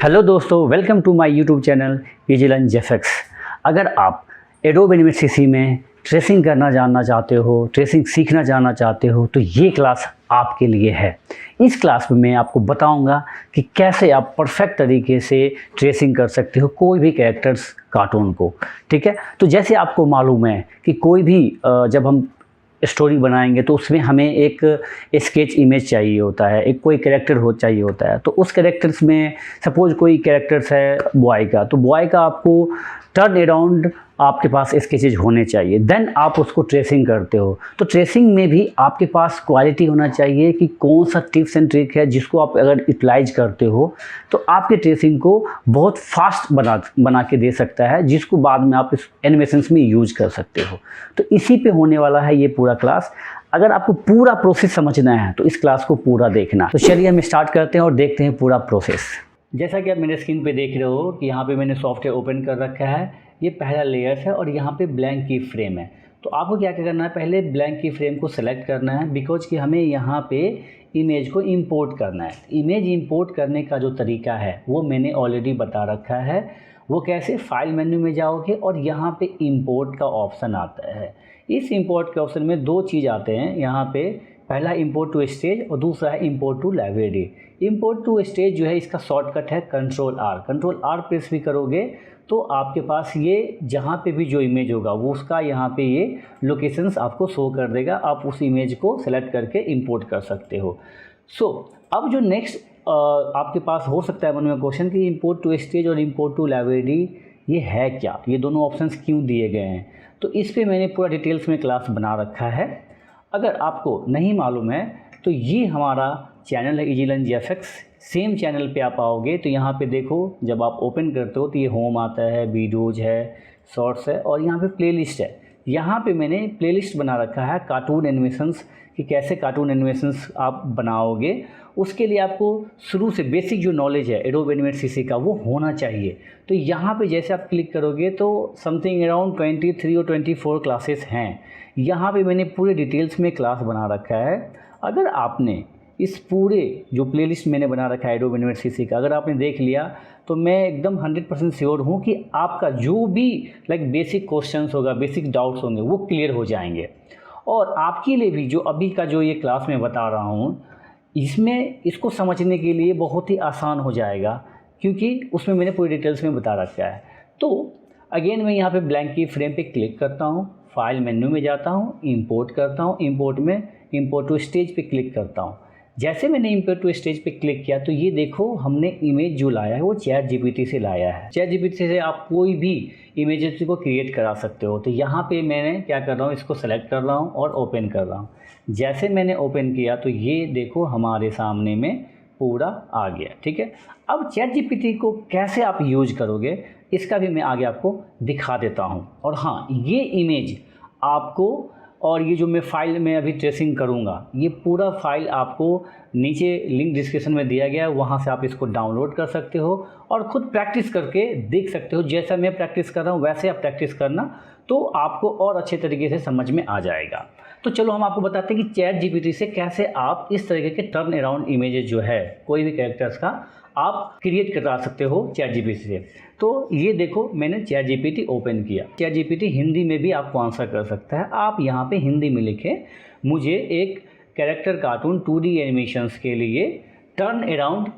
Hello दोस्तों, welcome to my YouTube channel vigilance GFX. अगर आप एडोब एनिमेट सीसी में ट्रेसिंग करना जानना चाहते हो, ट्रेसिंग सीखना जानना चाहते हो, तो ये क्लास आपके लिए है। इस क्लास में मैं आपको बताऊंगा कि कैसे आप परफेक्ट तरीके से ट्रेसिंग कर सकते हो कोई भी कैरेक्टर्स कार्टून को। ठीक है, तो जैसे आपको मालूम है कि कोई भी जब हम स्टोरी बनाएंगे तो उसमें हमें एक स्केच इमेज चाहिए होता है, एक कोई कैरेक्टर चाहिए होता है। तो उस कैरेक्टर्स में सपोज कोई कैरेक्टर्स है बॉय का, तो बॉय का आपको टर्न अराउंड आपके पास स्केचेज होने चाहिए, देन आप उसको ट्रेसिंग करते हो। तो ट्रेसिंग में भी आपके पास क्वालिटी होना चाहिए कि कौन सा टिप्स एंड ट्रिक है जिसको आप अगर यूटिलाइज करते हो तो आपके ट्रेसिंग को बहुत फास्ट बना के दे सकता है, जिसको बाद में आप इस एनिमेशंस में यूज कर सकते हो। तो इसी पे होने वाला है ये पूरा क्लास। अगर आपको पूरा प्रोसेस समझना है तो इस क्लास को पूरा देखना। तो चलिए हम स्टार्ट करते हैं और देखते हैं पूरा प्रोसेस। जैसा कि आप मेरे स्क्रीन पे देख रहे हो कि यहाँ पे मैंने सॉफ्टवेयर ओपन कर रखा है। ये पहला लेयर है और यहाँ पे ब्लैंक की फ्रेम है। तो आपको क्या करना है, पहले ब्लैंक की फ्रेम को सेलेक्ट करना है, बिकॉज कि हमें यहाँ पे इमेज को इंपोर्ट करना है। इमेज इंपोर्ट करने का जो तरीका है वो मैंने ऑलरेडी बता रखा है। वो कैसे, फाइल मेन्यू में जाओगे और यहाँ पे इंपोर्ट का ऑप्शन आता है। इस इंपोर्ट के ऑप्शन में दो चीज़ आते हैं यहाँ पे, पहला इंपोर्ट टू स्टेज और दूसरा है import to library. Import to stage जो है इसका शॉर्टकट है कंट्रोल आर प्रेस भी करोगे तो आपके पास ये जहाँ पे भी जो इमेज होगा वो उसका यहाँ पे ये लोकेशंस आपको शो कर देगा। आप उस इमेज को सेलेक्ट करके इंपोर्ट कर सकते हो। अब जो नेक्स्ट आपके पास हो सकता है मन में क्वेश्चन कि इंपोर्ट टू स्टेज और इंपोर्ट टू लाइब्रेरी ये है क्या, ये दोनों ऑप्शंस क्यों दिए गए हैं। तो इस पर मैंने पूरा डिटेल्स में क्लास बना रखा है। अगर आपको नहीं मालूम है तो ये हमारा चैनल है विजिलेंस जेफएक्स। सेम चैनल पे आप आओगे तो यहाँ पे देखो, जब आप ओपन करते हो तो ये होम आता है, वीडियोज़ है, शॉर्ट्स है और यहाँ पे प्लेलिस्ट है। यहाँ पे मैंने प्लेलिस्ट बना रखा है कार्टून एनिमेशंस कि कैसे कार्टून एनिमेशंस आप बनाओगे। उसके लिए आपको शुरू से बेसिक जो नॉलेज है एडोब एनिमेट सीसी का वो होना चाहिए। तो यहाँ पे जैसे आप क्लिक करोगे तो समथिंग अराउंड 23 और 24 क्लासेस हैं। यहाँ पे मैंने पूरे डिटेल्स में क्लास बना रखा है। अगर आपने इस पूरे जो प्लेलिस्ट मैंने बना रखा है एडोब एनिमेट सीसी का, अगर आपने देख लिया तो मैं एकदम 100% श्योर हूँ कि आपका जो भी बेसिक क्वेश्चंस होगा, बेसिक डाउट्स होंगे वो क्लियर हो जाएंगे। और आपके लिए भी जो अभी का जो ये क्लास मैं बता रहा हूँ इसमें इसको समझने के लिए बहुत ही आसान हो जाएगा, क्योंकि उसमें मैंने पूरी डिटेल्स में बता रखा है। तो अगेन मैं यहाँ पे ब्लैंक की फ्रेम पे क्लिक करता हूँ, फाइल मेन्यू में जाता हूँ, इंपोर्ट करता हूँ, इंपोर्ट में इंपोर्ट टू स्टेज पे क्लिक करता हूँ। जैसे मैंने इंपोर्ट टू स्टेज पे क्लिक किया तो ये देखो हमने इमेज जो लाया है वो चैट जीपीटी से लाया है। चैट जीपीटी से आप कोई भी इमेजेस को क्रिएट करा सकते हो। तो यहाँ पे मैंने क्या कर रहा हूँ, इसको सेलेक्ट कर रहा हूँ और ओपन कर रहा हूँ। जैसे मैंने ओपन किया तो ये देखो हमारे सामने में पूरा आ गया। ठीक है, अब चैट जीपीटी को कैसे आप यूज करोगे इसका भी मैं आगे आपको दिखा देता हूँ। और हाँ, ये इमेज आपको और ये जो मैं फाइल में अभी ट्रेसिंग करूँगा ये पूरा फाइल आपको नीचे लिंक डिस्क्रिप्शन में दिया गया है, वहाँ से आप इसको डाउनलोड कर सकते हो और ख़ुद प्रैक्टिस करके देख सकते हो। जैसा मैं प्रैक्टिस कर रहा हूँ वैसे आप प्रैक्टिस करना, तो आपको और अच्छे तरीके से समझ में आ जाएगा। तो चलो हम आपको बताते हैं कि चैट जीपीटी से कैसे आप इस तरीके के टर्न अराउंड इमेजेस जो है कोई भी कैरेक्टर्स का आप क्रिएट करा सकते हो चैट जीपीटी से। तो ये देखो मैंने चैट जीपीटी ओपन किया। चैट जीपीटी हिंदी में भी आपको आंसर कर सकता है। आप यहाँ पे हिंदी में लिखें मुझे एक कैरेक्टर कार्टून 2D एनिमेशंस के लिए टर्न अराउंड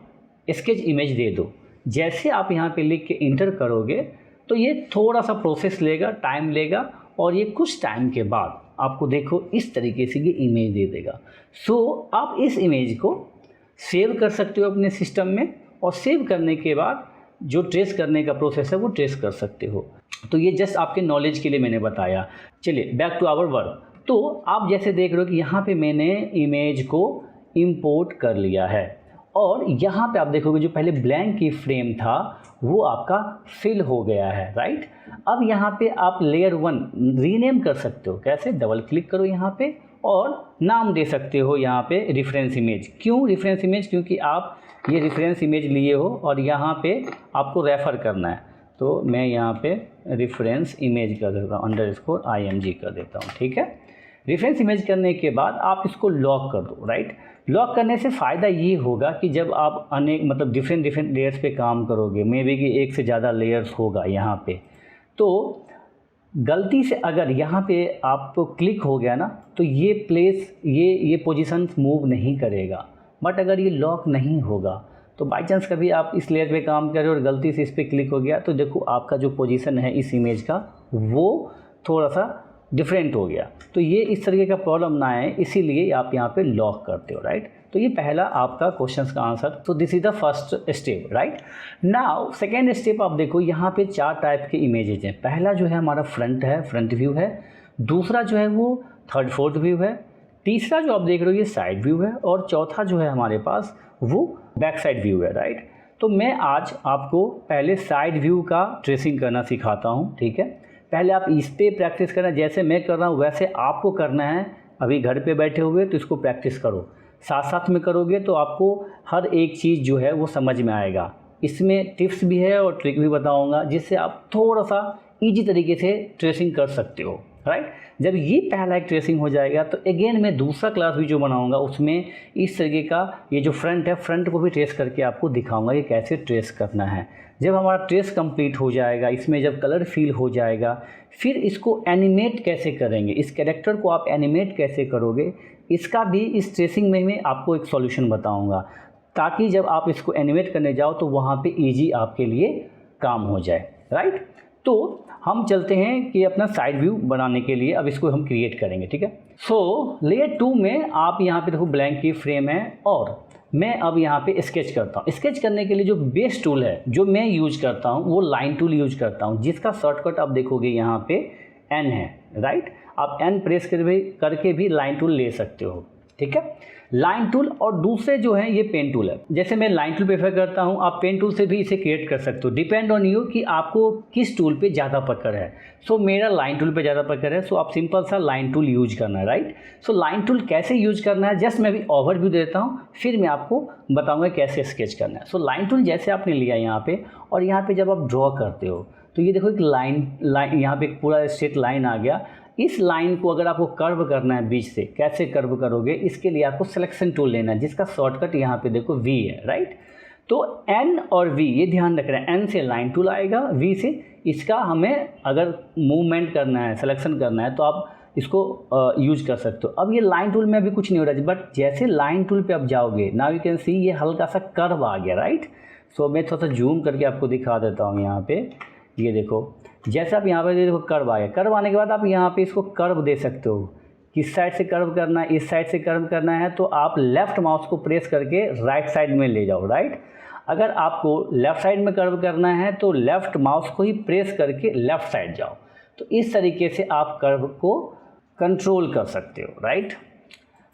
स्केच इमेज दे दो। जैसे आप यहाँ पे लिख के इंटर करोगे तो ये थोड़ा सा प्रोसेस लेगा, टाइम लेगा और ये कुछ टाइम के बाद आपको देखो इस तरीके से ये इमेज दे देगा। आप इस इमेज को सेव कर सकते हो अपने सिस्टम में और सेव करने के बाद जो ट्रेस करने का प्रोसेस है वो ट्रेस कर सकते हो। तो ये जस्ट आपके नॉलेज के लिए मैंने बताया। चलिए बैक टू आवर वर्क। तो आप जैसे देख रहे हो कि यहाँ पे मैंने इमेज को इंपोर्ट कर लिया है और यहाँ पे आप देखोगे जो पहले ब्लैंक की फ्रेम था वो आपका फिल हो गया है, राइट। अब यहाँ पे आप लेयर 1 रीनेम कर सकते हो। कैसे, डबल क्लिक करो यहाँ पे और नाम दे सकते हो यहाँ पे रेफरेंस इमेज। क्यों रेफरेंस इमेज, क्योंकि आप ये रेफरेंस इमेज लिए हो और यहाँ पे आपको रेफ़र करना है। तो मैं यहाँ पे रेफरेंस इमेज कर देता हूँ, _img कर देता हूँ। ठीक है, रेफरेंस इमेज करने के बाद आप इसको लॉक कर दो, राइट। लॉक करने से फ़ायदा ये होगा कि जब आप अनेक मतलब डिफरेंट लेयर्स पे काम करोगे, मे बी कि एक से ज़्यादा लेयर्स होगा यहाँ पे, तो गलती से अगर यहाँ पे आपको क्लिक हो गया ना तो ये प्लेस ये पोजीशन मूव नहीं करेगा। बट अगर ये लॉक नहीं होगा तो बाई चांस कभी आप इस लेयर पे काम कर रहे हो और गलती से इस पर क्लिक हो गया तो देखो आपका जो पोजीशन है इस इमेज का वो थोड़ा सा डिफरेंट हो गया। तो ये इस तरीके का प्रॉब्लम ना आए इसीलिए आप यहाँ पे लॉक करते हो, राइट। तो ये पहला आपका क्वेश्चन का आंसर। तो this is the first step, right. Now second step आप देखो, यहाँ पे 4 टाइप के इमेजेज हैं। पहला जो है हमारा फ्रंट है, फ्रंट व्यू है। दूसरा जो है वो थर्ड फोर्थ व्यू है। तीसरा जो आप देख रहे हो ये साइड व्यू है। और चौथा जो है हमारे पास वो बैक साइड व्यू है, राइट। तो मैं आज आपको पहले साइड व्यू का ट्रेसिंग करना सिखाता हूँ, ठीक है। पहले आप इस पर प्रैक्टिस करना, जैसे मैं कर रहा हूँ वैसे आपको करना है। अभी घर पे बैठे हुए तो इसको प्रैक्टिस करो, साथ साथ में करोगे तो आपको हर एक चीज़ जो है वो समझ में आएगा। इसमें टिप्स भी है और ट्रिक भी बताऊंगा जिससे आप थोड़ा सा इजी तरीके से ट्रेसिंग कर सकते हो, राइट। जब ये पहला एक ट्रेसिंग हो जाएगा तो अगेन मैं दूसरा क्लास भी जो बनाऊंगा उसमें इस तरीके का ये जो फ्रंट है, फ्रंट को भी ट्रेस करके आपको दिखाऊंगा कि कैसे ट्रेस करना है। जब हमारा ट्रेस कंप्लीट हो जाएगा, इसमें जब कलर फिल हो जाएगा, फिर इसको एनिमेट कैसे करेंगे, इस कैरेक्टर को आप एनिमेट कैसे करोगे, इसका भी इस ट्रेसिंग में मैं आपको एक सॉल्यूशन बताऊंगा, ताकि जब आप इसको एनिमेट करने जाओ तो वहाँ पे इजी आपके लिए काम हो जाए, राइट। तो हम चलते हैं कि अपना साइड व्यू बनाने के लिए अब इसको हम क्रिएट करेंगे, ठीक है। सो लेयर 2 में आप यहाँ पे देखो ब्लैंक की फ्रेम है और मैं अब यहाँ पे स्केच करता हूँ। स्केच करने के लिए जो बेस्ट टूल है जो मैं यूज करता हूँ वो लाइन टूल यूज करता हूँ, जिसका शॉर्टकट आप देखोगे यहाँ पे एन है, राइट। आप एन प्रेस करके भी लाइन टूल ले सकते हो, ठीक है। लाइन टूल और दूसरे जो है ये पेन टूल है। जैसे मैं लाइन टूल प्रेफर करता हूँ, आप पेन टूल से भी इसे क्रिएट कर सकते हो, डिपेंड ऑन यू कि आपको किस टूल पे ज़्यादा पकड़ है। सो मेरा लाइन टूल पे ज़्यादा पकड़ है, सो आप सिंपल सा लाइन टूल यूज करना है, राइट। सो लाइन टूल कैसे यूज करना है जस्ट मैं अभी ओवरव्यू देता हूँ, फिर मैं आपको बताऊँगा कैसे स्केच करना है। सो लाइन टूल जैसे आपने लिया यहाँ पे, और यहाँ पे जब आप ड्रॉ करते हो तो ये देखो एक लाइन यहाँ पे एक पूरा स्ट्रेट लाइन आ गया। इस लाइन को अगर आपको कर्व करना है बीच से, कैसे कर्व करोगे, इसके लिए आपको सिलेक्शन टूल लेना है, जिसका शॉर्टकट यहाँ पे देखो V है, राइट। तो N और V ये ध्यान रखना है, N से लाइन टूल आएगा, V से इसका हमें अगर मूवमेंट करना है, सिलेक्शन करना है तो आप इसको यूज कर सकते हो। अब ये लाइन टूल में अभी कुछ नहीं हो रहा है, बट जैसे लाइन टूल पे आप जाओगे नाउ यू कैन सी ये हल्का सा कर्व आ गया, राइट। सो मैं थोड़ा सा जूम करके आपको दिखा देता हूँ। यहाँ पे ये देखो, जैसे आप यहाँ पे देखो कर्व आ गया। कर्व आने के बाद आप यहाँ पे इसको कर्व दे सकते हो, किस साइड से कर्व करना है, इस साइड से कर्व करना है तो आप लेफ़्ट माउस को प्रेस करके राइट साइड में ले जाओ, राइट। अगर आपको लेफ़्ट साइड में कर्व करना है तो लेफ़्ट माउस को ही प्रेस करके लेफ़्ट साइड जाओ। तो इस तरीके से आप कर्व को कंट्रोल कर सकते हो, राइट।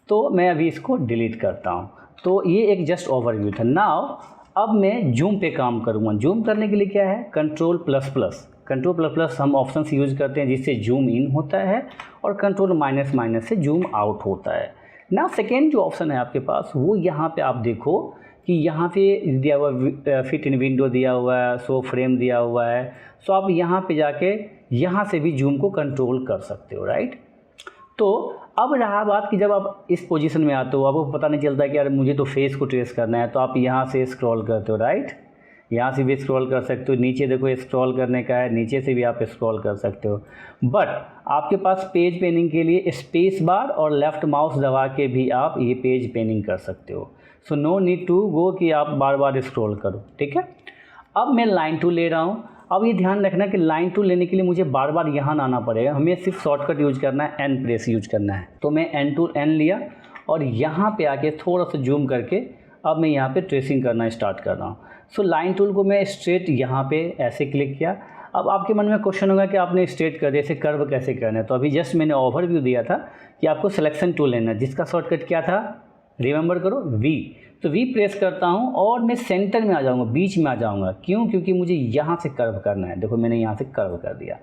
तो मैं अभी इसको डिलीट करता हूँ। तो ये एक जस्ट ओवरव्यू था। नाउ अब मैं जूम पे काम करूँगा। जूम करने के लिए क्या है, कंट्रोल प्लस प्लस हम ऑप्शंस यूज करते हैं जिससे जूम इन होता है, और कंट्रोल माइनस से जूम आउट होता है ना। सेकेंड जो ऑप्शन है आपके पास वो यहाँ पे आप देखो कि यहाँ पे दिया हुआ फिट इन विंडो दिया हुआ है, शो फ्रेम दिया हुआ है। सो आप यहाँ पे जाके यहाँ से भी जूम को कंट्रोल कर सकते हो, राइट। तो अब रहा बात कि जब आप इस पोजीशन में आते हो, आपको पता नहीं चलता कि यार मुझे तो फेस को ट्रेस करना है, तो आप यहाँ से स्क्रॉल करते हो, राइट। यहाँ से भी स्क्रॉल कर सकते हो, नीचे देखो स्क्रॉल करने का है, नीचे से भी आप स्क्रॉल कर सकते हो। बट आपके पास पेज पेनिंग के लिए स्पेस बार और लेफ़्ट माउस दबा के भी आप ये पेज पेनिंग कर सकते हो। So no need to go कि आप बार बार स्क्रॉल करो, ठीक है। अब मैं लाइन टूल ले रहा हूँ। अब ये ध्यान रखना कि लाइन टूल लेने के लिए मुझे बार बार यहाँ ना आना पड़ेगा, हमें सिर्फ शॉर्टकट यूज करना है, एन प्रेस यूज करना है। तो मैं एन लिया और यहाँ पे आके थोड़ा सा जूम करके अब मैं यहाँ पे ट्रेसिंग करना स्टार्ट कर रहा हूँ। सो लाइन टूल को मैं स्ट्रेट यहाँ पे ऐसे क्लिक किया। अब आपके मन में क्वेश्चन होगा कि आपने स्ट्रेट कर दिया, ऐसे कर्व कैसे करना है। तो अभी जस्ट मैंने ओवरव्यू दिया था कि आपको सिलेक्शन टूल लेना है, जिसका शॉर्टकट क्या था, रिमेंबर करो, V। तो V प्रेस करता हूँ और मैं सेंटर में आ जाऊँगा, बीच में आ जाऊँगा। क्यों? क्योंकि मुझे यहाँ से कर्व करना है। देखो मैंने यहाँ से कर्व कर दिया।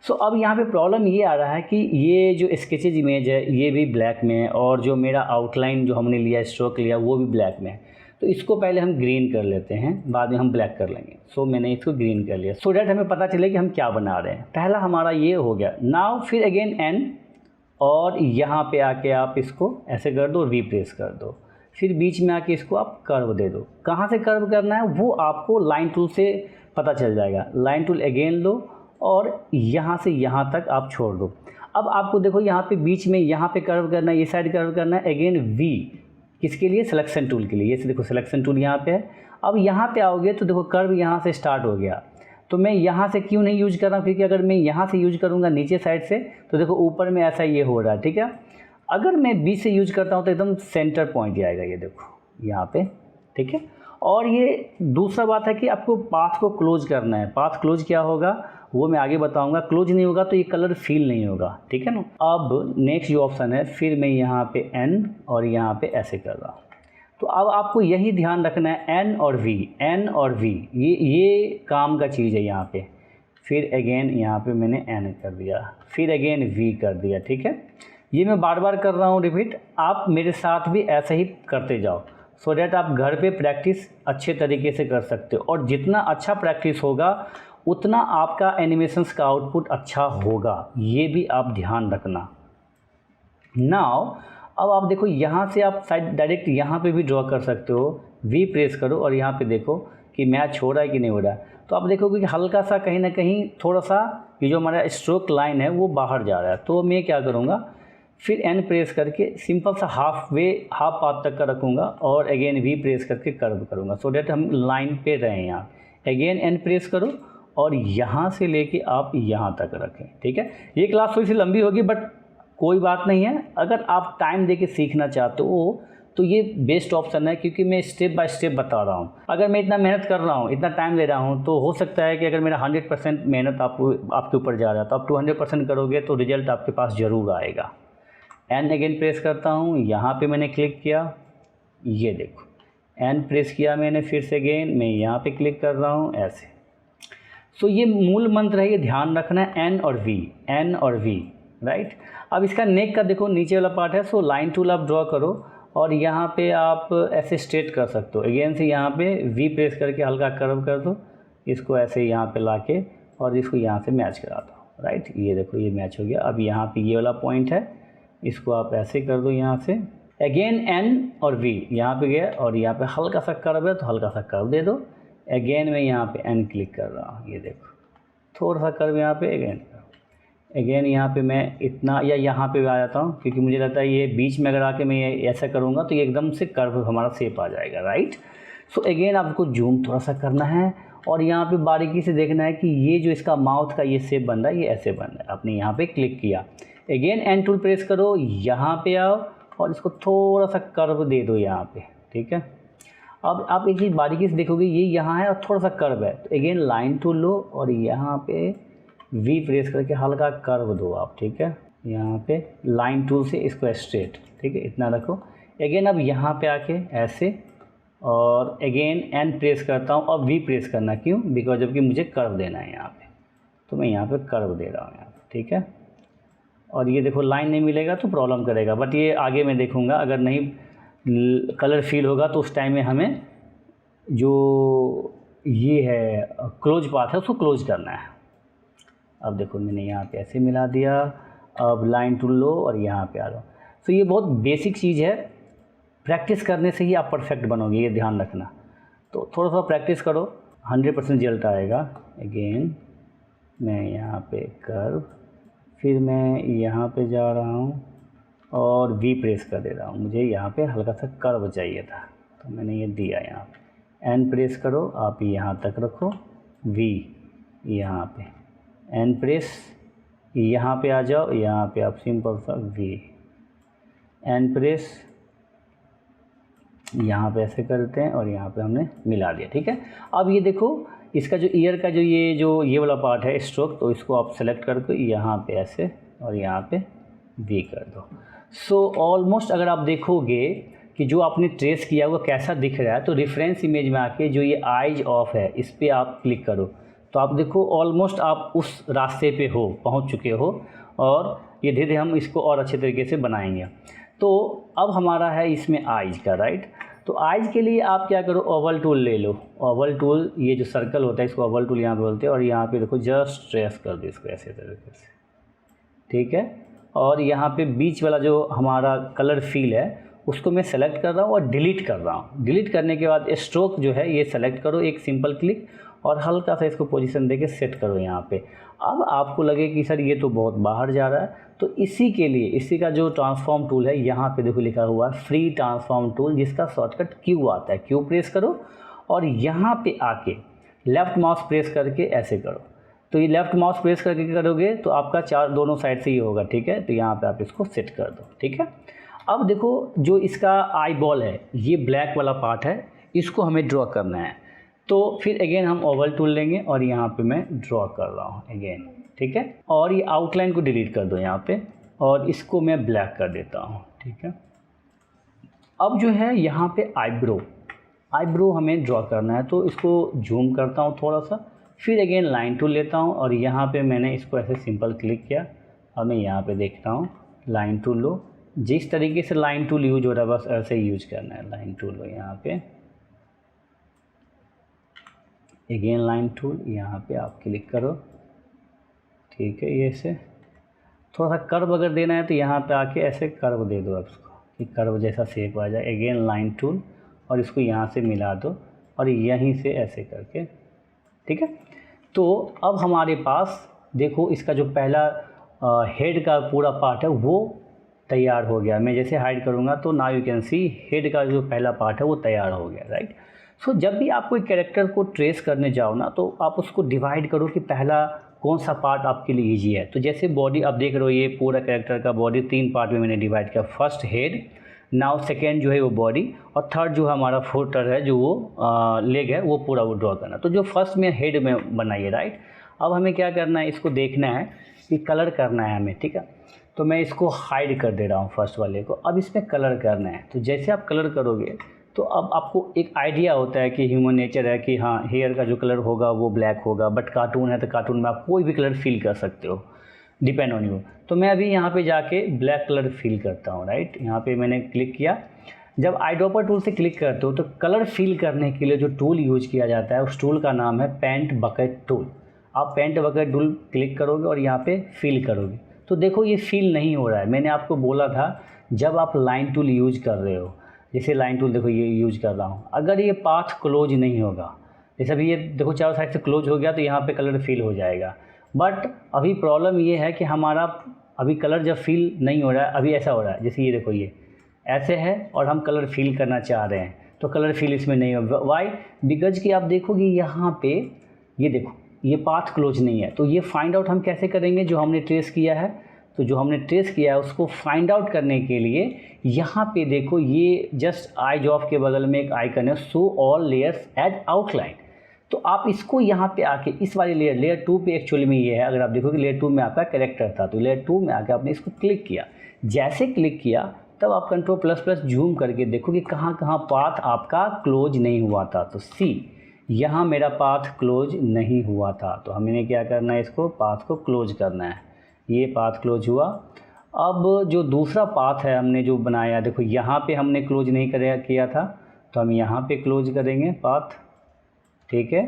सो अब यहाँ पे प्रॉब्लम ये आ रहा है कि ये जो स्केचेज इमेज है ये भी ब्लैक में है, और जो मेरा आउटलाइन जो हमने लिया, स्ट्रोक लिया, वो भी ब्लैक में है। तो इसको पहले हम ग्रीन कर लेते हैं, बाद में हम ब्लैक कर लेंगे। सो मैंने इसको ग्रीन कर लिया, सो डैट हमें पता चले कि हम क्या बना रहे हैं। पहला हमारा ये हो गया। नाउ फिर अगेन एन और यहाँ पे आके आप इसको ऐसे कर दो, रीप्रेस कर दो, फिर बीच में आके इसको आप कर्व दे दो। कहाँ से कर्व करना है वो आपको लाइन टूल से पता चल जाएगा। लाइन टूल अगेन लो और यहाँ से यहाँ तक आप छोड़ दो। अब आपको देखो यहाँ पे बीच में यहाँ पे कर्व करना है, ये साइड कर्व करना है। अगेन वी किसके लिए? सिलेक्शन टूल के लिए। ये देखो सिलेक्शन टूल यहाँ पे है। अब यहाँ पे आओगे तो देखो कर्व यहाँ से स्टार्ट हो गया। तो मैं यहाँ से क्यों नहीं यूज कर रहा हूँ? क्योंकि अगर मैं यहाँ से यूज करूँगा नीचे साइड से तो देखो ऊपर में ऐसा ये हो रहा है, ठीक है। अगर मैं बीच से यूज करता हूँ तो एकदम सेंटर पॉइंट आएगा, ये देखो यहाँ पे, ठीक है। और ये दूसरा बात है कि आपको पाथ को क्लोज करना है। पाथ क्लोज क्या होगा वो मैं आगे बताऊंगा। क्लोज नहीं होगा तो ये कलर फील नहीं होगा, ठीक है ना। अब नेक्स्ट जो ऑप्शन है, फिर मैं यहाँ पे एन और यहाँ पे ऐसे कर रहा हूँ। तो अब आपको यही ध्यान रखना है, एन और वी, एन और वी, ये काम का चीज़ है यहाँ पे। फिर अगेन यहाँ पे मैंने एन कर दिया, फिर अगेन वी कर दिया, ठीक है। ये मैं बार बार कर रहा हूँ रिपीट। आप मेरे साथ भी ऐसे ही करते जाओ सो डैट आप घर पे प्रैक्टिस अच्छे तरीके से कर सकते हो। और जितना अच्छा प्रैक्टिस होगा उतना आपका एनिमेशंस का आउटपुट अच्छा होगा, ये भी आप ध्यान रखना। नाउ अब आप देखो यहाँ से आप साइड डायरेक्ट यहाँ पे भी ड्रॉ कर सकते हो। वी प्रेस करो और यहाँ पे देखो कि मैच हो रहा है कि नहीं हो रहा है। तो आप देखोगे कि हल्का सा कहीं ना कहीं थोड़ा सा ये जो हमारा स्ट्रोक लाइन है वो बाहर जा रहा है। तो मैं क्या करूँगा, फिर एन प्रेस करके सिंपल सा हाफ पाथ तक का रखूँगा और अगेन वी प्रेस करके कर्व करूँगा सो डैट हम लाइन पे रहें। यहाँ अगेन एन प्रेस करो और यहाँ से लेके आप यहाँ तक रखें, ठीक है। ये क्लास थोड़ी सी लंबी होगी बट कोई बात नहीं है। अगर आप टाइम दे के सीखना चाहते हो तो ये बेस्ट ऑप्शन है, क्योंकि मैं स्टेप बाय स्टेप बता रहा हूँ। अगर मैं इतना मेहनत कर रहा हूँ, इतना टाइम ले रहा हूँ, तो हो सकता है कि अगर मेरा 100% मेहनत आपके ऊपर जा रहा है तो आप 200% करोगे तो रिजल्ट आपके पास ज़रूर आएगा। एन अगेन प्रेस करता हूँ, यहाँ पे मैंने क्लिक किया, ये देखो एन प्रेस किया मैंने, फिर से अगेन मैं यहाँ पे क्लिक कर रहा हूँ ऐसे। सो ये मूल मंत्र है, ये ध्यान रखना है, एन और वी, एन और वी, राइट। अब इसका नेक का देखो नीचे वाला पार्ट है। सो लाइन टूल आप ड्रॉ करो और यहाँ पे आप ऐसे स्ट्रेट कर सकते हो। अगेन से यहाँ पे वी प्रेस करके हल्का कर्व कर दो, इसको ऐसे यहाँ पे लाके और इसको यहाँ से मैच करा दो, राइट। ये देखो ये मैच हो गया। अब यहाँ पे ये वाला पॉइंट है, इसको आप ऐसे कर दो यहाँ से। अगेन एन और वी यहाँ पे गया और यहाँ पे हल्का सा कर्व है तो हल्का सा कर्व दे दो। अगेन मैं यहाँ पे एन क्लिक कर रहा हूँ, ये देखो थोड़ा सा कर्व यहाँ पे। अगेन यहाँ पे मैं इतना या यहाँ पे आ जाता हूँ, क्योंकि मुझे लगता है ये बीच में अगर आके मैं ये ऐसा करूँगा तो ये एकदम से कर्व हमारा शेप आ जाएगा, राइट। सो अगेन आपको जूम थोड़ा सा करना है और यहाँ पे बारीकी से देखना है कि ये जो इसका माउथ का ये शेप बन रहा है ये ऐसे बन रहा है। आपने यहाँ पे क्लिक किया, अगेन एन टूल प्रेस करो, यहाँ पे आओ और इसको थोड़ा सा कर्व दे दो यहाँ पे, ठीक है। अब आप एक चीज़ बारीकी से देखोगे, ये यहाँ है और थोड़ा सा कर्व है, तो अगेन लाइन टूल लो और यहाँ पे वी प्रेस करके हल्का कर्व दो आप, ठीक है। यहाँ पे लाइन टूल से इसको स्ट्रेट, ठीक है, इतना रखो। अगेन अब यहाँ पे आके ऐसे और अगेन एन प्रेस करता हूँ और वी प्रेस करना, क्यों? बिकॉज जबकि मुझे कर्व देना है यहाँ पे, तो मैं यहाँ पे कर्व दे रहा हूँ यहाँ पे, ठीक है। और ये देखो लाइन नहीं मिलेगा तो प्रॉब्लम करेगा, बट ये आगे मैं देखूँगा। अगर नहीं कलर फील होगा तो उस टाइम में हमें जो ये है क्लोज पाथ है उसको क्लोज करना है। अब देखो मैंने यहाँ पे ऐसे मिला दिया। अब लाइन टूल लो और यहाँ पे आ लो। तो ये बहुत बेसिक चीज़ है, प्रैक्टिस करने से ही आप परफेक्ट बनोगे, ये ध्यान रखना। तो थोड़ा सा प्रैक्टिस करो, 100% रिजल्ट आएगा। अगेन मैं यहाँ पे कर्व, फिर मैं यहाँ पे जा रहा हूँ और वी प्रेस कर दे रहा हूँ। मुझे यहाँ पे हल्का सा कर्व चाहिए था तो मैंने ये दिया। यहाँ पे एन प्रेस करो, आप यहाँ तक रखो, वी यहाँ पे एन प्रेस, यहाँ पे आ जाओ, यहाँ पे आप सिंपल सा वी एन प्रेस, यहाँ पे ऐसे करते हैं और यहाँ पे हमने मिला दिया, ठीक है। अब ये देखो इसका जो ईयर का जो ये वाला पार्ट है स्ट्रोक, तो इसको आप सेलेक्ट करके यहाँ पे ऐसे और यहाँ पे वी कर दो। सो ऑलमोस्ट अगर आप देखोगे कि जो आपने ट्रेस किया वो कैसा दिख रहा है, तो रेफरेंस इमेज में आके जो ये आइज ऑफ है इस पर आप क्लिक करो तो आप देखो ऑलमोस्ट आप उस रास्ते पे पहुंच चुके हो। और ये धीरे धीरे हम इसको और अच्छे तरीके से बनाएंगे। तो अब हमारा है इसमें आइज का, राइट। तो आइज के लिए आप क्या करो, ओवल टूल ले लो। ओवल टूल, ये जो सर्कल होता है इसको ओवल टूल यहाँ पे बोलते हैं। और यहाँ पे देखो जस्ट ट्रेस कर दो इसको ऐसे तरीके से, ठीक है। और यहाँ पे बीच वाला जो हमारा कलर फील है उसको मैं सेलेक्ट कर रहा हूँ और डिलीट कर रहा हूँ। डिलीट करने के बाद स्ट्रोक जो है ये सेलेक्ट करो, एक सिंपल क्लिक, और हल्का सा इसको पोजीशन देके सेट करो यहाँ पे। अब आपको लगे कि सर ये तो बहुत बाहर जा रहा है, तो इसी के लिए इसी का जो ट्रांसफॉर्म टूल है यहाँ पे देखो लिखा हुआ है फ्री ट्रांसफॉर्म टूल, जिसका शॉर्टकट क्यू आता है। क्यू प्रेस करो और यहाँ पे आके लेफ़्ट माउस प्रेस करके ऐसे करो। तो ये लेफ़्ट माउस प्रेस करके करोगे तो आपका चार दोनों साइड से ये होगा, ठीक है। तो यहाँ पे आप इसको सेट कर दो, ठीक है। अब देखो जो इसका आई बॉल है, ये ब्लैक वाला पार्ट है, इसको हमें ड्रॉ करना है। तो फिर अगेन हम ओवल टूल लेंगे और यहाँ पे मैं ड्रॉ कर रहा हूँ अगेन, ठीक है। और ये आउटलाइन को डिलीट कर दो यहाँ पे, और इसको मैं ब्लैक कर देता हूँ, ठीक है। अब जो है यहाँ पे आईब्रो हमें ड्रॉ करना है, तो इसको जूम करता हूँ थोड़ा सा, फिर अगेन लाइन टूल लेता हूँ और यहाँ पे मैंने इसको ऐसे सिंपल क्लिक किया। अब मैं यहाँ पे देखता हूँ, लाइन टूल लो, जिस तरीके से लाइन टूल यूज हो रहा है बस ऐसे ही यूज करना है। लाइन टूल लो यहाँ पे, अगेन लाइन टूल, यहाँ पे आप क्लिक करो, ठीक है। ये से थोड़ा सा कर्व अगर देना है तो यहाँ पे आके ऐसे कर्व दे दो आप इसको, कि कर्व जैसा शेप आ जाए। अगेन लाइन टूल और इसको यहाँ से मिला दो और यहीं से ऐसे करके, ठीक है। तो अब हमारे पास देखो इसका जो पहला हेड का पूरा पार्ट है वो तैयार हो गया। मैं जैसे हाइड करूँगा तो now you can see head का जो पहला पार्ट है वो तैयार हो गया, राइट। सो जब भी आप कोई कैरेक्टर को ट्रेस करने जाओ ना, तो आप उसको डिवाइड करो कि पहला कौन सा पार्ट आपके लिए ईजी है। तो जैसे बॉडी आप देख रहे हो, ये पूरा कैरेक्टर का बॉडी 3 पार्ट में मैंने डिवाइड किया। फर्स्ट हेड, नाउ सेकेंड जो है वो बॉडी, और थर्ड जो हमारा फुटर है जो वो लेग है वो पूरा वो ड्रॉ करना। तो जो फर्स्ट में हेड में बनाइए, राइट। अब हमें क्या करना है, इसको देखना है कि कलर करना है हमें, ठीक है। तो मैं इसको हाइड कर दे रहा हूँ फर्स्ट वाले को। अब इसमें कलर करना है, तो जैसे आप कलर करोगे तो अब आपको एक आइडिया होता है कि ह्यूमन नेचर है कि हाँ हेयर का जो कलर होगा वो ब्लैक होगा, बट कार्टून है तो कार्टून में आप कोई भी कलर फील कर सकते हो, डिपेंड ऑन यू। तो मैं अभी यहाँ पे जाके ब्लैक कलर फील करता हूँ, राइट। यहाँ पे मैंने क्लिक किया। जब आई ड्रॉपर टूल से क्लिक करते हो तो कलर फील करने के लिए जो टूल यूज किया जाता है उस टूल का नाम है पेंट बकेट टूल। आप पेंट बकेट टूल क्लिक करोगे और यहाँ पे फील करोगे तो देखो ये फील नहीं हो रहा है। मैंने आपको बोला था जब आप लाइन टूल यूज कर रहे हो, जैसे लाइन टूल देखो ये यूज कर रहा हूँ, अगर ये पाथ क्लोज नहीं होगा, जैसे अभी ये देखो चारों साइड से क्लोज हो गया तो यहाँ पे कलर फील हो जाएगा। बट अभी प्रॉब्लम ये है कि हमारा अभी कलर जब फील नहीं हो रहा है, अभी ऐसा हो रहा है जैसे ये देखो ये ऐसे है और हम कलर फील करना चाह रहे हैं तो कलर फील इसमें नहीं होगा। वाई? बिकॉज कि आप देखोगे यहाँ पे ये देखो ये पाथ क्लोज नहीं है। तो ये फाइंड आउट हम कैसे करेंगे, जो हमने ट्रेस किया है, तो जो हमने ट्रेस किया है उसको फाइंड आउट करने के लिए यहाँ पे देखो ये जस्ट आइज ऑफ के बगल में एक आइकन है, show all layers as outline. तो आप इसको यहाँ पे आके इस वाली लेयर 2 पे एक्चुअली में ये है, अगर आप देखोगे लेयर 2 में आपका कैरेक्टर था तो लेयर 2 में आके आपने इसको क्लिक किया। जैसे क्लिक किया तब आप कंट्रोल++ जूम करके देखो कि कहाँ कहाँ पाथ आपका क्लोज नहीं हुआ था। तो सी यहाँ मेरा पाथ क्लोज नहीं हुआ था, तो हमें क्या करना है, इसको पाथ को क्लोज करना है। ये पाथ क्लोज हुआ। अब जो दूसरा पाथ है हमने जो बनाया, देखो यहाँ पे हमने क्लोज नहीं किया था तो हम यहाँ पे क्लोज करेंगे पाथ, ठीक है।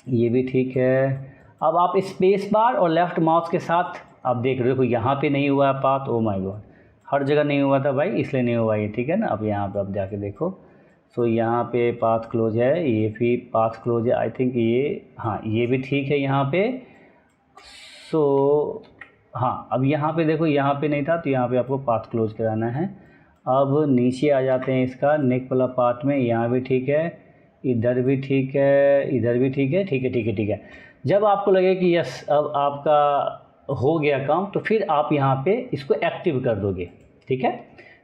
ये भी ठीक है। अब आप स्पेस बार और लेफ़्ट माउस के साथ आप देख रहे हो, देखो यहाँ पे नहीं हुआ पाथ। ओ माय गॉड, हर जगह नहीं हुआ था भाई, इसलिए नहीं हुआ ये, ठीक है ना। अब यहाँ पे आप जाके देखो, सो यहाँ पे पाथ क्लोज है, ये भी पाथ क्लोज है, आई थिंक ये, हाँ ये भी ठीक है यहाँ पे। सो हाँ अब यहाँ पे देखो यहाँ पे नहीं था तो यहाँ पे आपको पाथ क्लोज कराना है। अब नीचे आ जाते हैं इसका नेक वाला पार्ट में, यहाँ भी ठीक है, इधर भी ठीक है, इधर भी ठीक है, ठीक है ठीक है ठीक है। जब आपको लगे कि यस अब आपका हो गया काम तो फिर आप यहाँ पे इसको एक्टिव कर दोगे, ठीक है।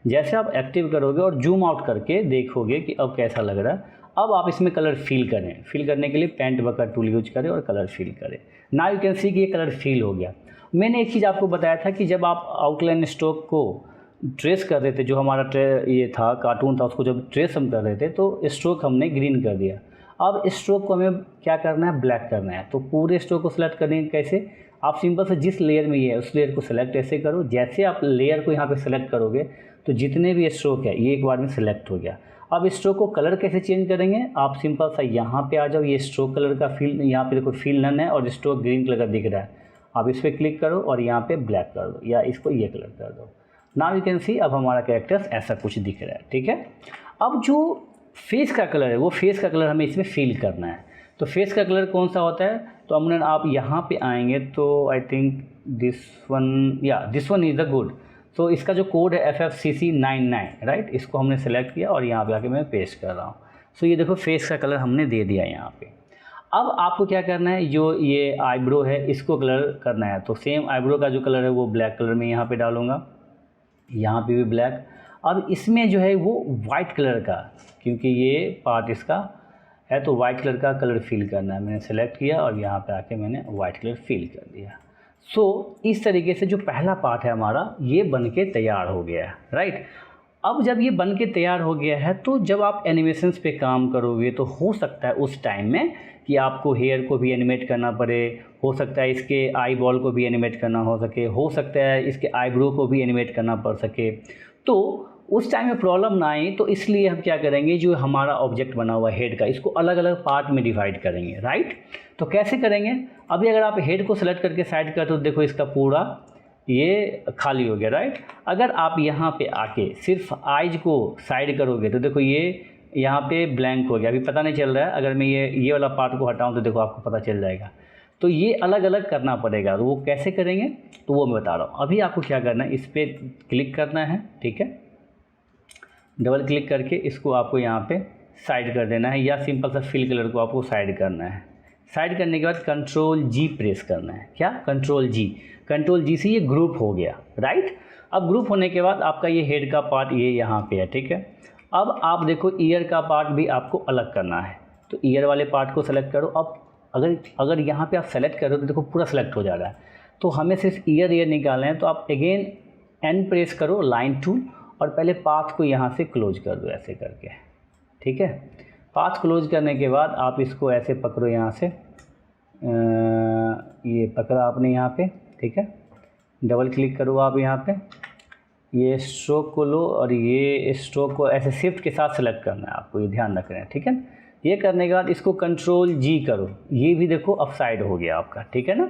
जैसे आप एक्टिव करोगे और जूम आउट करके देखोगे कि अब कैसा लग रहा है। अब आप इसमें कलर फील करें, फील करने के लिए पेंट बकेट टूल यूज करें और कलर फील करें। नाउ यू कैन सी कि ये कलर फील हो गया। मैंने एक चीज़ आपको बताया था कि जब आप आउटलाइन स्ट्रोक को ट्रेस कर रहे थे, जो हमारा ये था कार्टून था, उसको जब ट्रेस हम कर रहे थे तो स्ट्रोक हमने ग्रीन कर दिया। अब स्ट्रोक को हमें क्या करना है, ब्लैक करना है। तो पूरे स्ट्रोक को सिलेक्ट करेंगे कैसे, आप सिंपल से जिस लेयर में ये है उस लेयर को सिलेक्ट ऐसे करो। जैसे आप लेयर को यहाँ पे सिलेक्ट करोगे तो जितने भी स्ट्रोक है ये एक बार में सिलेक्ट हो गया। अब स्ट्रोक को कलर कैसे चेंज करेंगे, आप सिंपल सा यहाँ पे आ जाओ, ये स्ट्रोक कलर का फील यहाँ पे देखो फील नन है और स्ट्रोक ग्रीन कलर का दिख रहा है। आप इस पर क्लिक करो और यहाँ पे ब्लैक कर दो या इसको ये कलर कर दो। नाउ यू कैन सी अब हमारा कैरेक्टर्स ऐसा कुछ दिख रहा है, ठीक है। अब जो फेस का कलर है वो फेस का कलर हमें इसमें फिल करना है। तो फेस का कलर कौन सा होता है, तो अमन आप यहाँ पे आएंगे तो I think this one is the good. तो इसका जो कोड है FFCC99, राइट, इसको हमने सेलेक्ट किया और यहाँ पे आके मैं पेस्ट कर रहा हूँ। सो ये देखो फेस का कलर हमने दे दिया यहाँ पे। अब आपको क्या करना है, जो ये आईब्रो है इसको कलर करना है। तो सेम आईब्रो का जो कलर है वो ब्लैक कलर में यहाँ पे डालूँगा, यहाँ पे भी ब्लैक। अब इसमें जो है वो वाइट कलर का, क्योंकि ये पार्ट इसका है तो वाइट कलर का कलर फिल करना है। मैंने सेलेक्ट किया और यहाँ पे आके मैंने वाइट कलर फिल कर दिया। सो इस तरीके से जो पहला पार्ट है हमारा ये बन के तैयार हो गया है, राइट। अब जब ये बन के तैयार हो गया है तो जब आप एनिमेशंस पे काम करोगे तो हो सकता है उस टाइम में कि आपको हेयर को भी एनिमेट करना पड़े, हो सकता है इसके आई बॉल को भी एनिमेट करना हो सकता है इसके आईब्रो को भी एनिमेट करना पड़ सके। तो उस टाइम में प्रॉब्लम ना आए तो इसलिए हम क्या करेंगे, जो हमारा ऑब्जेक्ट बना हुआ हेड का इसको अलग अलग पार्ट में डिवाइड करेंगे, राइट। तो कैसे करेंगे, अभी अगर आप हेड को सेलेक्ट करके साइड कर तो देखो इसका पूरा ये खाली हो गया, राइट। अगर आप यहाँ पे आके सिर्फ आइज को साइड करोगे तो देखो ये यहाँ पे ब्लैंक हो गया, अभी पता नहीं चल रहा है। अगर मैं ये वाला पार्ट को हटाऊँ तो देखो आपको पता चल जाएगा। तो ये अलग अलग करना पड़ेगा, तो वो कैसे करेंगे तो वो मैं बता रहा हूँ। अभी आपको क्या करना है, इस पर क्लिक करना है, ठीक है। डबल क्लिक करके इसको आपको यहाँ पे साइड कर देना है या सिंपल सा फिल कलर को आपको साइड करना है। साइड करने के बाद कंट्रोल G प्रेस करना है। क्या, कंट्रोल G से ये ग्रुप हो गया, राइट। अब ग्रुप होने के बाद आपका ये हेड का पार्ट ये यहाँ पे है, ठीक है। अब आप देखो ईयर का पार्ट भी आपको अलग करना है, तो ईयर वाले पार्ट को सेलेक्ट करो। अब अगर यहाँ पे आप सेलेक्ट करो तो देखो पूरा सेलेक्ट हो जा रहा है। तो हमें सिर्फ ईयर निकालना है, तो आप अगेन N प्रेस करो, लाइन टूल, और पहले पाथ को यहाँ से क्लोज कर दो ऐसे करके, ठीक है। पाथ क्लोज करने के बाद आप इसको ऐसे पकड़ो, यहाँ से ये पकड़ा आपने यहाँ पे, ठीक है। डबल क्लिक करो आप यहाँ पे, ये स्ट्रोक को लो और ये स्ट्रोक को ऐसे शिफ्ट के साथ सेलेक्ट करना है आपको, ये ध्यान रखना है, ठीक है। ये करने के बाद इसको कंट्रोल G करो, ये भी देखो अप साइड हो गया आपका, ठीक है ना।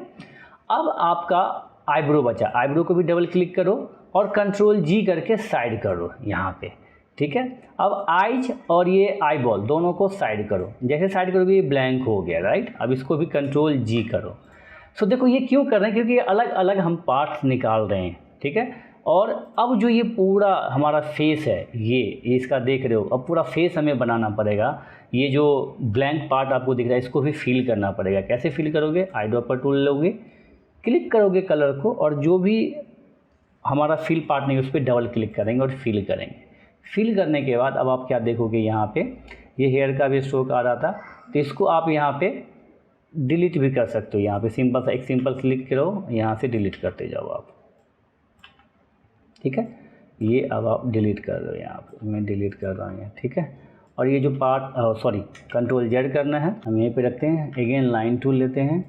अब आपका आईब्रो बचा, आईब्रो को भी डबल क्लिक करो और कंट्रोल G करके साइड करो यहाँ पे, ठीक है। अब आइज और ये आई बॉल दोनों को साइड करो, जैसे साइड करोगे ये ब्लैंक हो गया, राइट। अब इसको भी कंट्रोल G करो। सो देखो ये क्यों कर रहे हैं, क्योंकि अलग अलग हम पार्ट्स निकाल रहे हैं, ठीक है। और अब जो ये पूरा हमारा फेस है ये इसका देख रहे हो, अब पूरा फेस हमें बनाना पड़ेगा। ये जो ब्लैंक पार्ट आपको दिख रहा है इसको भी फिल करना पड़ेगा। कैसे फिल करोगे, आई ड्रॉपर टूल लोगे, क्लिक करोगे कलर को, और जो भी हमारा फिल पार्ट नहीं उस पर डबल क्लिक करेंगे और फिल करेंगे। फिल करने के बाद अब आप क्या देखोगे, यहाँ पे ये हेयर का भी स्ट्रोक आ रहा था, तो इसको आप यहाँ पे डिलीट भी कर सकते हो। यहाँ पे सिंपल सा एक सिंपल क्लिक करो, यहाँ से डिलीट करते जाओ आप, ठीक है। ये अब आप डिलीट कर दो, यहाँ पे मैं डिलीट कर रहा हूँ, ठीक है। और ये जो पार्ट कंट्रोल Z करना है, हम यहीं पे रखते हैं। अगेन लाइन टूल लेते हैं,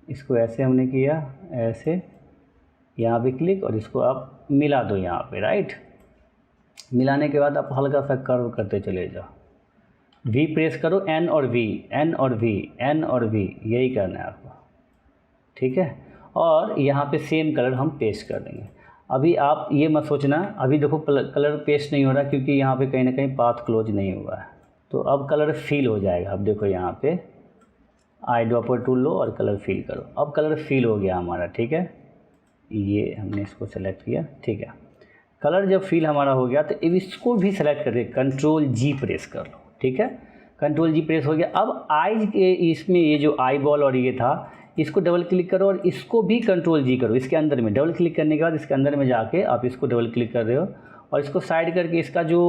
इसको ऐसे हमने किया, ऐसे यहाँ पे क्लिक, और इसको आप मिला दो यहाँ पे, राइट। मिलाने के बाद आप हल्का सा कर्व करते चले जाओ, V प्रेस करो, N और V, N और V, N और V, यही करना है आपको, ठीक है। और यहाँ पे सेम कलर हम पेस्ट कर देंगे। अभी आप ये मत सोचना, अभी देखो कलर पेस्ट नहीं हो रहा क्योंकि यहाँ पे कहीं ना कहीं पाथ क्लोज नहीं हुआ है। तो अब कलर फिल हो जाएगा। अब देखो यहाँ पे आई ड्रॉपर टूल लो और कलर फिल करो, अब कलर फिल हो गया हमारा, ठीक है। ये हमने इसको सेलेक्ट किया, ठीक है। कलर जब फिल हमारा हो गया तो अब इसको भी सेलेक्ट करके कंट्रोल G प्रेस कर लो, ठीक है। कंट्रोल G प्रेस हो गया। अब आइज के इसमें ये जो आई बॉल और ये था, इसको डबल क्लिक करो और इसको भी कंट्रोल G करो। इसके अंदर में डबल क्लिक करने के बाद इसके अंदर में जाके आप इसको डबल क्लिक कर रहे हो और इसको साइड करके इसका जो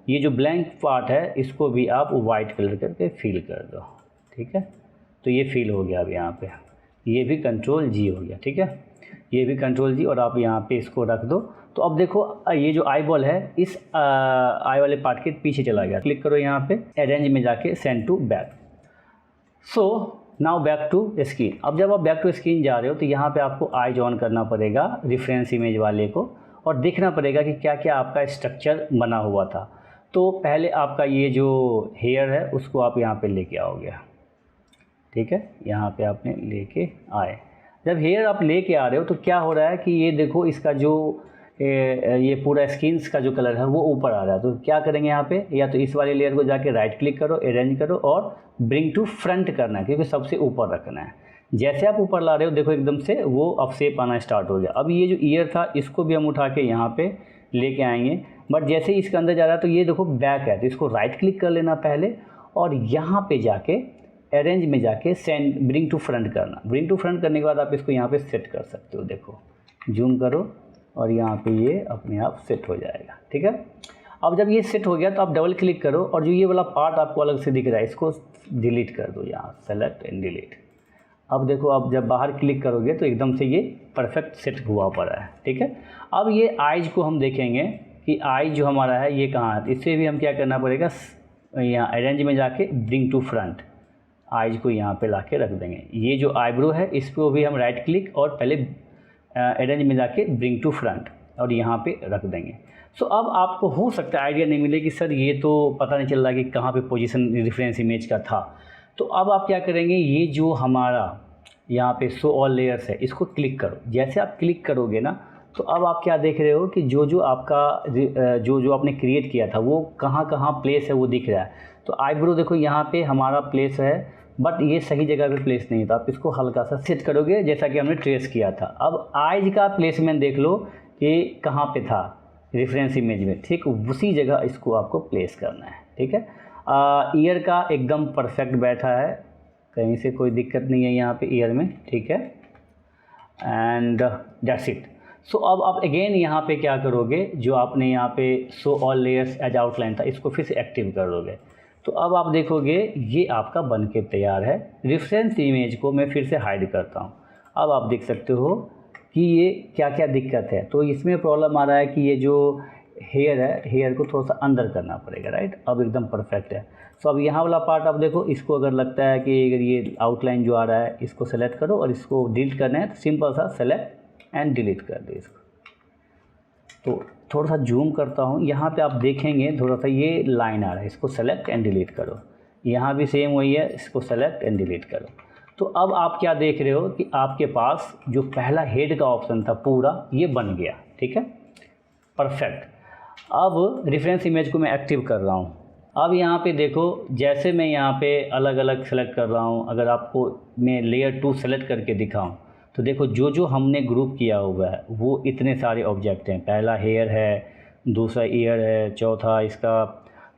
ये जो ब्लैंक पार्ट है इसको भी आप वाइट कलर करके फिल कर दो, ठीक है। तो ये फिल हो गया। अब यहाँ पे ये भी कंट्रोल G हो गया, ठीक है। ये भी कंट्रोल G, और आप यहाँ पे इसको रख दो। तो अब देखो ये जो आई बॉल है इस आई वाले पार्ट के पीछे चला गया। क्लिक करो यहाँ पे अरेंज में जाके send to back. So now back to screen. अब जब आप बैक टू स्क्रीन जा रहे हो तो यहाँ पे आपको आइज ऑन करना पड़ेगा रेफरेंस इमेज वाले को, और देखना पड़ेगा कि क्या क्या आपका स्ट्रक्चर बना हुआ था। तो पहले आपका ये जो हेयर है उसको आप यहाँ पे लेके आओगे, ठीक है। यहाँ पे आपने लेके आए। जब हेयर आप लेके आ रहे हो तो क्या हो रहा है कि ये देखो इसका जो ये पूरा स्किन्स का जो कलर है वो ऊपर आ रहा है। तो क्या करेंगे यहाँ पे, या तो इस वाले लेयर को जाके राइट क्लिक करो, अरेंज करो और ब्रिंग टू फ्रंट करना है, क्योंकि सबसे ऊपर रखना है। जैसे आप ऊपर ला रहे हो देखो एकदम से वो अब शेप आना स्टार्ट हो गया। अब ये जो ईयर था इसको भी हम उठा के यहाँ पे लेके आएंगे, बट जैसे ही इसके अंदर जा रहा है तो ये देखो बैक है, तो इसको राइट क्लिक कर लेना पहले और यहाँ पे जाके अरेंज में जाके सेंड ब्रिंग टू फ्रंट करना। ब्रिंग टू फ्रंट करने के बाद आप इसको यहाँ पे सेट कर सकते हो। देखो जूम करो और यहाँ पे ये अपने आप सेट हो जाएगा। ठीक है, अब जब ये सेट हो गया तो आप डबल क्लिक करो और जो ये वाला पार्ट आपको अलग से दिख रहा है इसको डिलीट कर दो, यहाँ सेलेक्ट एंड डिलीट। अब देखो आप जब बाहर क्लिक करोगे तो एकदम से ये परफेक्ट सेट हुआ पड़ा है। ठीक है, अब ये आइज को हम देखेंगे कि आइज जो हमारा है ये कहाँ है। इससे भी हम क्या करना पड़ेगा, यहाँ अरेंज में जाके ब्रिंग टू फ्रंट आइज को यहाँ पे ला के रख देंगे। ये जो आईब्रो है इस पर भी हम राइट क्लिक और पहले अरेंज में जाके ब्रिंग टू फ्रंट और यहाँ पे रख देंगे। सो अब आपको हो सकता है आइडिया नहीं मिले कि सर ये तो पता नहीं चल रहा कि कहाँ पे पोजीशन रेफरेंस इमेज का था। तो अब आप क्या करेंगे, ये जो हमारा यहाँ पे शो ऑल लेयर्स है इसको क्लिक करो। जैसे आप क्लिक करोगे ना तो अब आप क्या देख रहे हो कि जो आपका जो आपने क्रिएट किया था वो कहाँ प्लेस है वो दिख रहा है। तो आईब्रो देखो यहाँ पे हमारा प्लेस है, बट ये सही जगह पे प्लेस नहीं था। आप इसको हल्का सा सेट करोगे जैसा कि हमने ट्रेस किया था। अब आइज का प्लेसमेंट देख लो कि कहाँ पे था रेफरेंस इमेज में, ठीक उसी जगह इसको आपको प्लेस करना है। ठीक है, ईयर का एकदम परफेक्ट बैठा है, कहीं से कोई दिक्कत नहीं है यहाँ पे ईयर में। ठीक है, एंड दैट्स इट। सो अब आप अगेन यहाँ पे क्या करोगे, जो आपने यहाँ पे show all layers as outline था इसको फिर से एक्टिव कर दोगे। तो अब आप देखोगे ये आपका बन के तैयार है। रेफरेंस इमेज को मैं फिर से हाइड करता हूँ। अब आप देख सकते हो कि ये क्या क्या दिक्कत है। तो इसमें प्रॉब्लम आ रहा है कि ये जो हेयर है, हेयर को थोड़ा सा अंदर करना पड़ेगा, राइट। अब एकदम परफेक्ट है। सो अब यहाँ वाला पार्ट आप देखो, इसको अगर लगता है कि अगर ये आउटलाइन जो आ रहा है इसको सेलेक्ट करो और इसको डिलीट करना है तो सिंपल सा सेलेक्ट एंड डिलीट कर दो इसको। तो थोड़ा सा जूम करता हूँ, यहाँ पे आप देखेंगे थोड़ा सा ये लाइन आ रहा है, इसको सेलेक्ट एंड डिलीट करो। यहाँ भी सेम वही है, इसको सेलेक्ट एंड डिलीट करो। तो अब आप क्या देख रहे हो कि आपके पास जो पहला हेड का ऑप्शन था पूरा ये बन गया। ठीक है, परफेक्ट। अब रेफरेंस इमेज को मैं एक्टिव कर रहा हूँ। अब यहाँ पे देखो, जैसे मैं यहाँ पे अलग अलग सेलेक्ट कर रहा हूँ, अगर आपको मैं लेयर 2 सेलेक्ट करके दिखाऊँ तो देखो जो हमने ग्रुप किया हुआ है वो इतने सारे ऑब्जेक्ट हैं। पहला हेयर है, दूसरा ईयर है, चौथा इसका,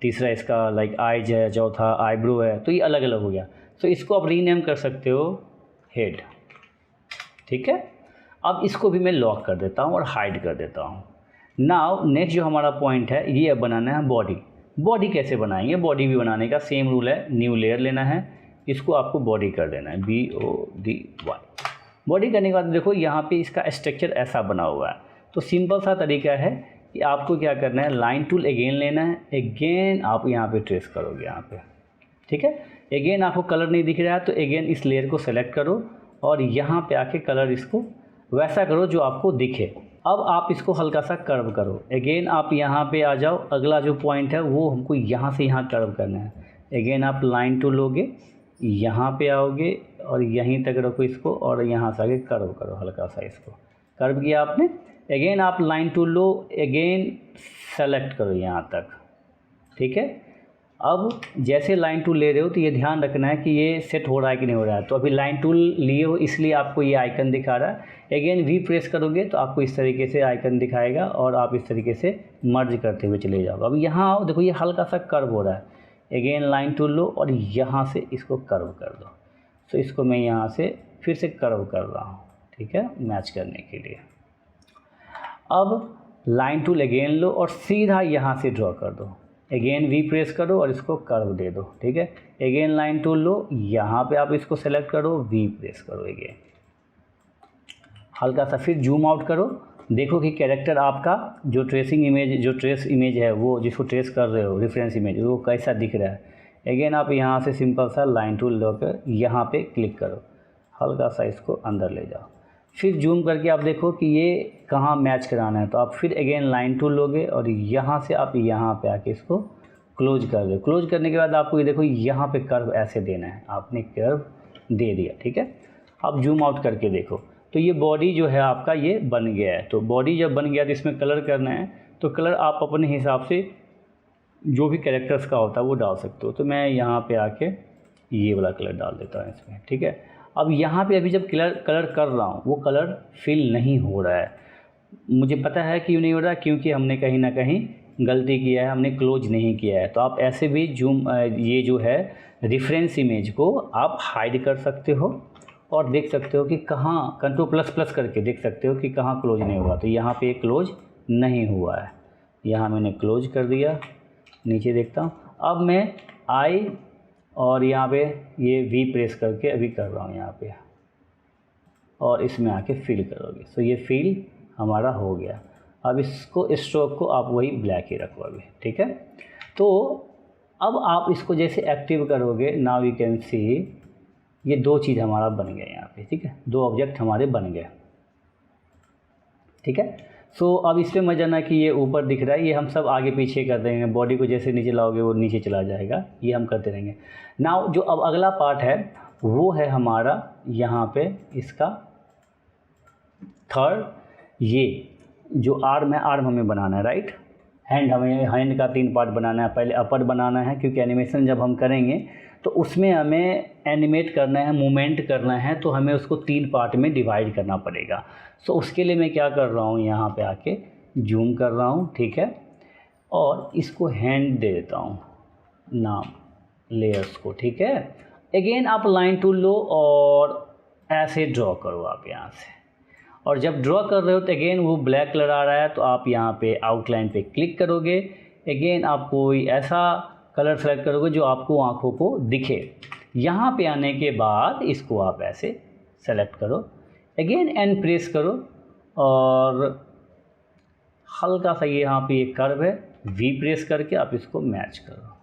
तीसरा इसका लाइक आइज है, चौथा आईब्रो है। तो ये अलग अलग हो गया। तो इसको आप रीनेम कर सकते हो हेड। ठीक है, अब इसको भी मैं लॉक कर देता हूँ और हाइड कर देता हूँ। नाउ नेक्स्ट जो हमारा पॉइंट है ये अब बनाना है बॉडी। बॉडी कैसे बनाएंगे, बॉडी भी बनाने का सेम रूल है। न्यू लेयर लेना है, इसको आपको बॉडी कर देना है, BODY। बॉडी करने के बाद देखो यहाँ पे इसका स्ट्रक्चर ऐसा बना हुआ है। तो सिंपल सा तरीका है कि आपको क्या करना है, लाइन टूल अगेन लेना है, अगेन आप यहाँ पे ट्रेस करोगे यहाँ पे। ठीक है, अगेन आपको कलर नहीं दिख रहा है तो अगेन इस लेयर को सेलेक्ट करो और यहाँ पे आके कलर इसको वैसा करो जो आपको दिखे। अब आप इसको हल्का सा कर्व करो। अगेन आप यहाँ पे आ जाओ, अगला जो पॉइंट है वो हमको यहाँ से यहाँ कर्व करना है। अगेन आप लाइन टूल लोगे, यहाँ पे आओगे और यहीं तक रखो इसको और यहाँ से आगे कर्व करो हल्का सा। इसको कर्व किया आपने, अगेन आप लाइन टूल लो, अगेन सेलेक्ट करो यहाँ तक। ठीक है, अब जैसे लाइन टूल ले रहे हो तो ये ध्यान रखना है कि ये सेट हो रहा है कि नहीं हो रहा है। तो अभी लाइन टूल लिए हो इसलिए आपको ये आइकन दिखा रहा है। अगेन V प्रेस करोगे तो आपको इस तरीके से आइकन दिखाएगा और आप इस तरीके से मर्ज करते हुए चले जाओगे। अब यहाँ आओ, देखो ये हल्का सा कर्व हो रहा है। अगेन लाइन टूल लो और यहाँ से इसको कर्व कर दो। तो इसको मैं यहाँ से फिर से कर्व कर रहा हूँ। ठीक है, मैच करने के लिए। अब लाइन टूल अगेन लो और सीधा यहाँ से ड्रॉ कर दो। अगेन V प्रेस करो और इसको कर्व दे दो। ठीक है, अगेन लाइन टूल लो, यहाँ पे आप इसको सेलेक्ट करो, V प्रेस करो, अगेन हल्का सा फिर जूम आउट करो। देखो कि कैरेक्टर आपका जो ट्रेसिंग इमेज, जो ट्रेस इमेज है वो जिसको ट्रेस कर रहे हो रेफरेंस इमेज, वो कैसा दिख रहा है। अगेन आप यहाँ से सिंपल सा लाइन टूल लेकर यहाँ पे क्लिक करो, हल्का सा इसको अंदर ले जाओ। फिर जूम करके आप देखो कि ये कहाँ मैच कराना है। तो आप फिर अगेन लाइन टूल लोगे और यहाँ से आप यहाँ पे आके इसको क्लोज कर दो। क्लोज करने के बाद आपको ये देखो यहाँ पे कर्व ऐसे देना है, आपने कर्व दे दिया। ठीक है, अब जूम आउट करके देखो, तो ये बॉडी जो है आपका ये बन गया है। तो बॉडी जब बन गया तो इसमें कलर करना है, तो कलर आप अपने हिसाब से जो भी कैरेक्टर्स का होता है वो डाल सकते हो। तो मैं यहाँ पे आके ये वाला कलर डाल देता हूँ इसमें, ठीक है। अब यहाँ पे अभी जब कलर कर रहा हूँ वो कलर फिल नहीं हो रहा है। मुझे पता है क्यों नहीं हो रहा, क्योंकि हमने कहीं ना कहीं गलती किया है, हमने क्लोज नहीं किया है। तो आप ऐसे भी जूम ये जो है रेफरेंस इमेज को आप हाइड कर सकते हो और देख सकते हो कि कहाँ, Ctrl++ करके देख सकते हो कि कहाँ क्लोज नहीं हुआ। तो यहाँ पे क्लोज नहीं हुआ है, यहाँ मैंने क्लोज कर दिया। नीचे देखता हूँ, अब मैं आई और यहाँ पे ये वी प्रेस करके अभी कर रहा हूँ यहाँ पे, और इसमें आके फिल करोगे। सो ये फिल हमारा हो गया। अब इसको स्ट्रोक को आप वही ब्लैक ही रखो अभी, ठीक है। तो अब आप इसको जैसे एक्टिव करोगे, नाउ यू कैन सी ये दो चीज़ हमारा बन गए यहाँ पे, ठीक है। दो ऑब्जेक्ट हमारे बन गए, ठीक है। सो अब इस पर मत जाना कि ये ऊपर दिख रहा है, ये हम सब आगे पीछे कर देंगे। बॉडी को जैसे नीचे लाओगे वो नीचे चला जाएगा, ये हम करते रहेंगे। नाउ जो अब अगला पार्ट है वो है हमारा यहाँ पे इसका थर्ड, ये जो आर्म है, आर्म हमें बनाना है, राइट। हैंड, हमें हैंड का 3 पार्ट बनाना है। पहले अपर बनाना है, क्योंकि एनिमेशन जब हम करेंगे तो उसमें हमें एनिमेट करना है, मूवमेंट करना है, तो हमें उसको 3 पार्ट में डिवाइड करना पड़ेगा। सो उसके लिए मैं क्या कर रहा हूँ, यहाँ पे आके जूम कर रहा हूँ, ठीक है, और इसको हैंड दे देता हूँ नाम लेयर्स को, ठीक है। अगेन आप लाइन टूल लो और ऐसे ड्रॉ करो आप यहाँ से, और जब ड्रॉ कर रहे हो तो अगेन वो ब्लैक कलर आ रहा है, तो आप यहाँ पे आउटलाइन पे क्लिक करोगे। अगेन आप कोई ऐसा कलर सेलेक्ट करोगे जो आपको आँखों को दिखे। यहाँ पे आने के बाद इसको आप ऐसे सेलेक्ट करो, अगेन एन प्रेस करो, और हल्का सा ये यहाँ पे एक कर्व है, वी प्रेस करके आप इसको मैच करो,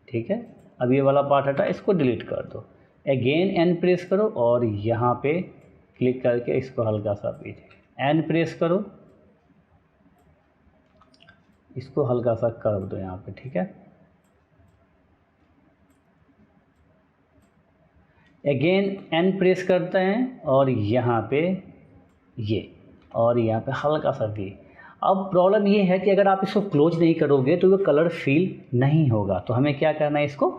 ठीक है। अब ये वाला पार्ट हटा, इसको डिलीट कर दो। अगेन एन प्रेस करो और यहाँ पे क्लिक करके इसको हल्का सा पीछे एन प्रेस करो, इसको हल्का सा कर्व दो यहाँ पे, ठीक है। अगेन एन प्रेस करते हैं और यहाँ पे ये, और यहाँ पे हल्का सा वी। अब प्रॉब्लम ये है कि अगर आप इसको क्लोज नहीं करोगे तो वो कलर फील नहीं होगा। तो हमें क्या करना है, इसको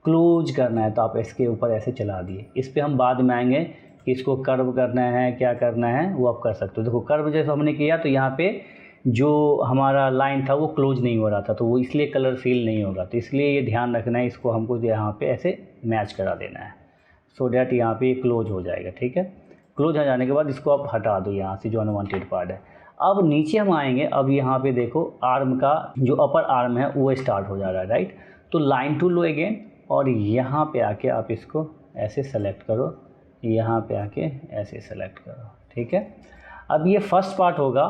क्लोज करना है। तो आप इसके ऊपर ऐसे चला दिए, इस पर हम बाद में आएंगे कि इसको कर्व करना है, क्या करना है वो आप कर सकते हो। देखो कर्व जैसे हमने किया तो यहाँ पे जो हमारा लाइन था वो क्लोज नहीं हो रहा था, तो वो इसलिए कलर फील नहीं होगा। तो इसलिए ये ध्यान रखना है, इसको हमको यहाँ पे ऐसे मैच करा देना है, सो डैट यहाँ पे क्लोज हो जाएगा, ठीक है। क्लोज हो जाने के बाद इसको आप हटा दो यहाँ से जो अनवांटेड पार्ट है। अब नीचे हम आएंगे, अब यहाँ पे देखो आर्म का जो अपर आर्म है वो स्टार्ट हो जा रहा है, राइट। तो लाइन टूल लो अगेन, और यहाँ पे आके आप इसको ऐसे सेलेक्ट करो, यहाँ पे आके ऐसे सेलेक्ट करो, ठीक है। अब ये फर्स्ट पार्ट होगा,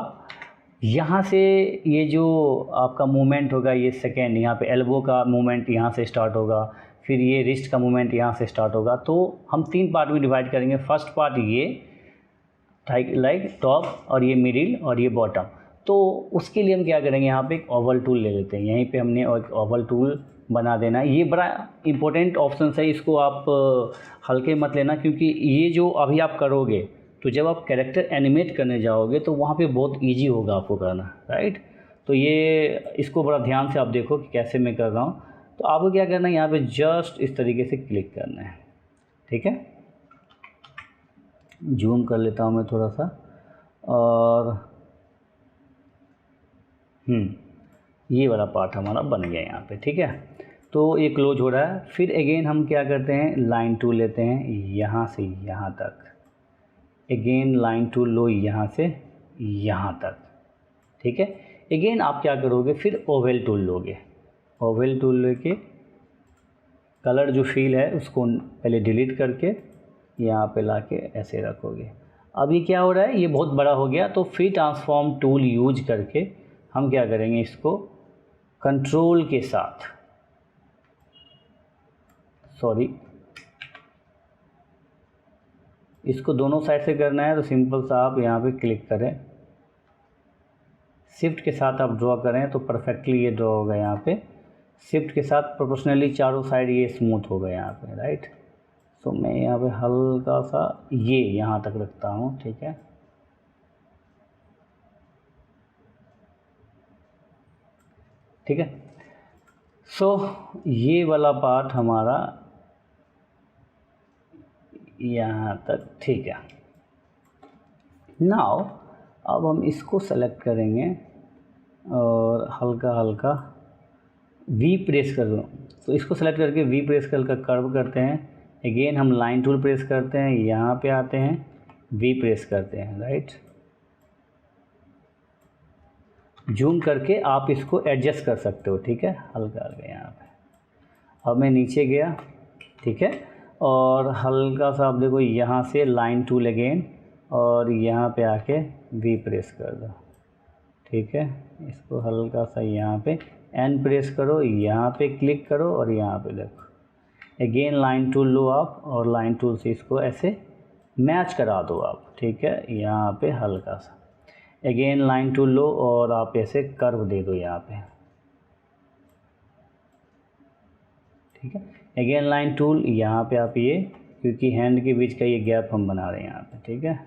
यहाँ से ये जो आपका मूवमेंट होगा ये सेकेंड, यहाँ पे एल्बो का मूवमेंट यहाँ से स्टार्ट होगा, फिर ये रिस्ट का मूवमेंट यहाँ से स्टार्ट होगा। तो हम 3 पार्ट में डिवाइड करेंगे। फर्स्ट पार्ट ये लाइक टॉप, और ये मिडिल, और ये बॉटम। तो उसके लिए हम क्या करेंगे, यहाँ पे एक ओवल टूल ले लेते हैं। यहीं पे हमने एक ओवल टूल बना देना है। ये बड़ा इंपॉर्टेंट ऑप्शन है, इसको आप हल्के मत लेना, क्योंकि ये जो अभी आप करोगे तो जब आप कैरेक्टर एनिमेट करने जाओगे तो वहाँ पे बहुत इजी होगा आपको करना, राइट। तो ये इसको बड़ा ध्यान से आप देखो कि कैसे मैं कर रहा हूँ। तो आपको क्या करना है, यहाँ पे जस्ट इस तरीके से क्लिक करना है, ठीक है। जूम कर लेता हूँ मैं थोड़ा सा, और ये वाला पार्ट हमारा बन गया यहाँ पे, ठीक है। तो ये क्लोज हो रहा है। फिर अगेन हम क्या करते हैं, लाइन टूल लेते हैं यहाँ से यहाँ तक, अगेन लाइन टूल लो यहाँ से यहाँ तक, ठीक है। अगेन आप क्या करोगे, फिर ओवल टूल लोगे। ओवल टूल लेके कलर जो फील है उसको पहले डिलीट करके यहाँ पे लाके ऐसे रखोगे। अब ये क्या हो रहा है, ये बहुत बड़ा हो गया। तो फिर ट्रांसफॉर्म टूल यूज करके हम क्या करेंगे, इसको कंट्रोल के साथ, इसको दोनों साइड से करना है। तो सिंपल सा आप यहाँ पे क्लिक करें, शिफ्ट के साथ आप ड्रॉ करें तो परफेक्टली ये ड्रॉ होगा। यहाँ पे शिफ्ट के साथ प्रोपोर्शनली चारों साइड ये स्मूथ होगा यहाँ पे, राइट। तो मैं यहाँ पे हल्का सा ये यहाँ तक रखता हूँ, ठीक है। ठीक है, सो ये वाला पार्ट हमारा यहाँ तक, ठीक है। नाउ अब हम इसको सेलेक्ट करेंगे और हल्का हल्का वी प्रेस कर दो। तो इसको सेलेक्ट करके वी प्रेस करके कर्व करते हैं। अगेन हम लाइन टूल प्रेस करते हैं, यहाँ पे आते हैं, वी प्रेस करते हैं, राइट। जूम करके आप इसको एडजस्ट कर सकते हो, ठीक है, हल्का हल्का यहाँ पे। अब मैं नीचे गया, ठीक है, और हल्का सा आप देखो यहाँ से लाइन टूल अगेन और यहाँ पे आके वी प्रेस कर दो, ठीक है। इसको हल्का सा यहाँ पे एन प्रेस करो, यहाँ पे क्लिक करो और यहाँ पे देखो अगेन लाइन टूल लो आप और लाइन टूल से इसको ऐसे मैच करा दो आप, ठीक है। यहाँ पे हल्का सा अगेन लाइन टूल लो और आप ऐसे कर्व दे दो यहाँ पे, ठीक है। अगेन लाइन टूल, यहाँ पे आप ये, क्योंकि हैंड के बीच का ये गैप हम बना रहे हैं यहाँ पे, ठीक है।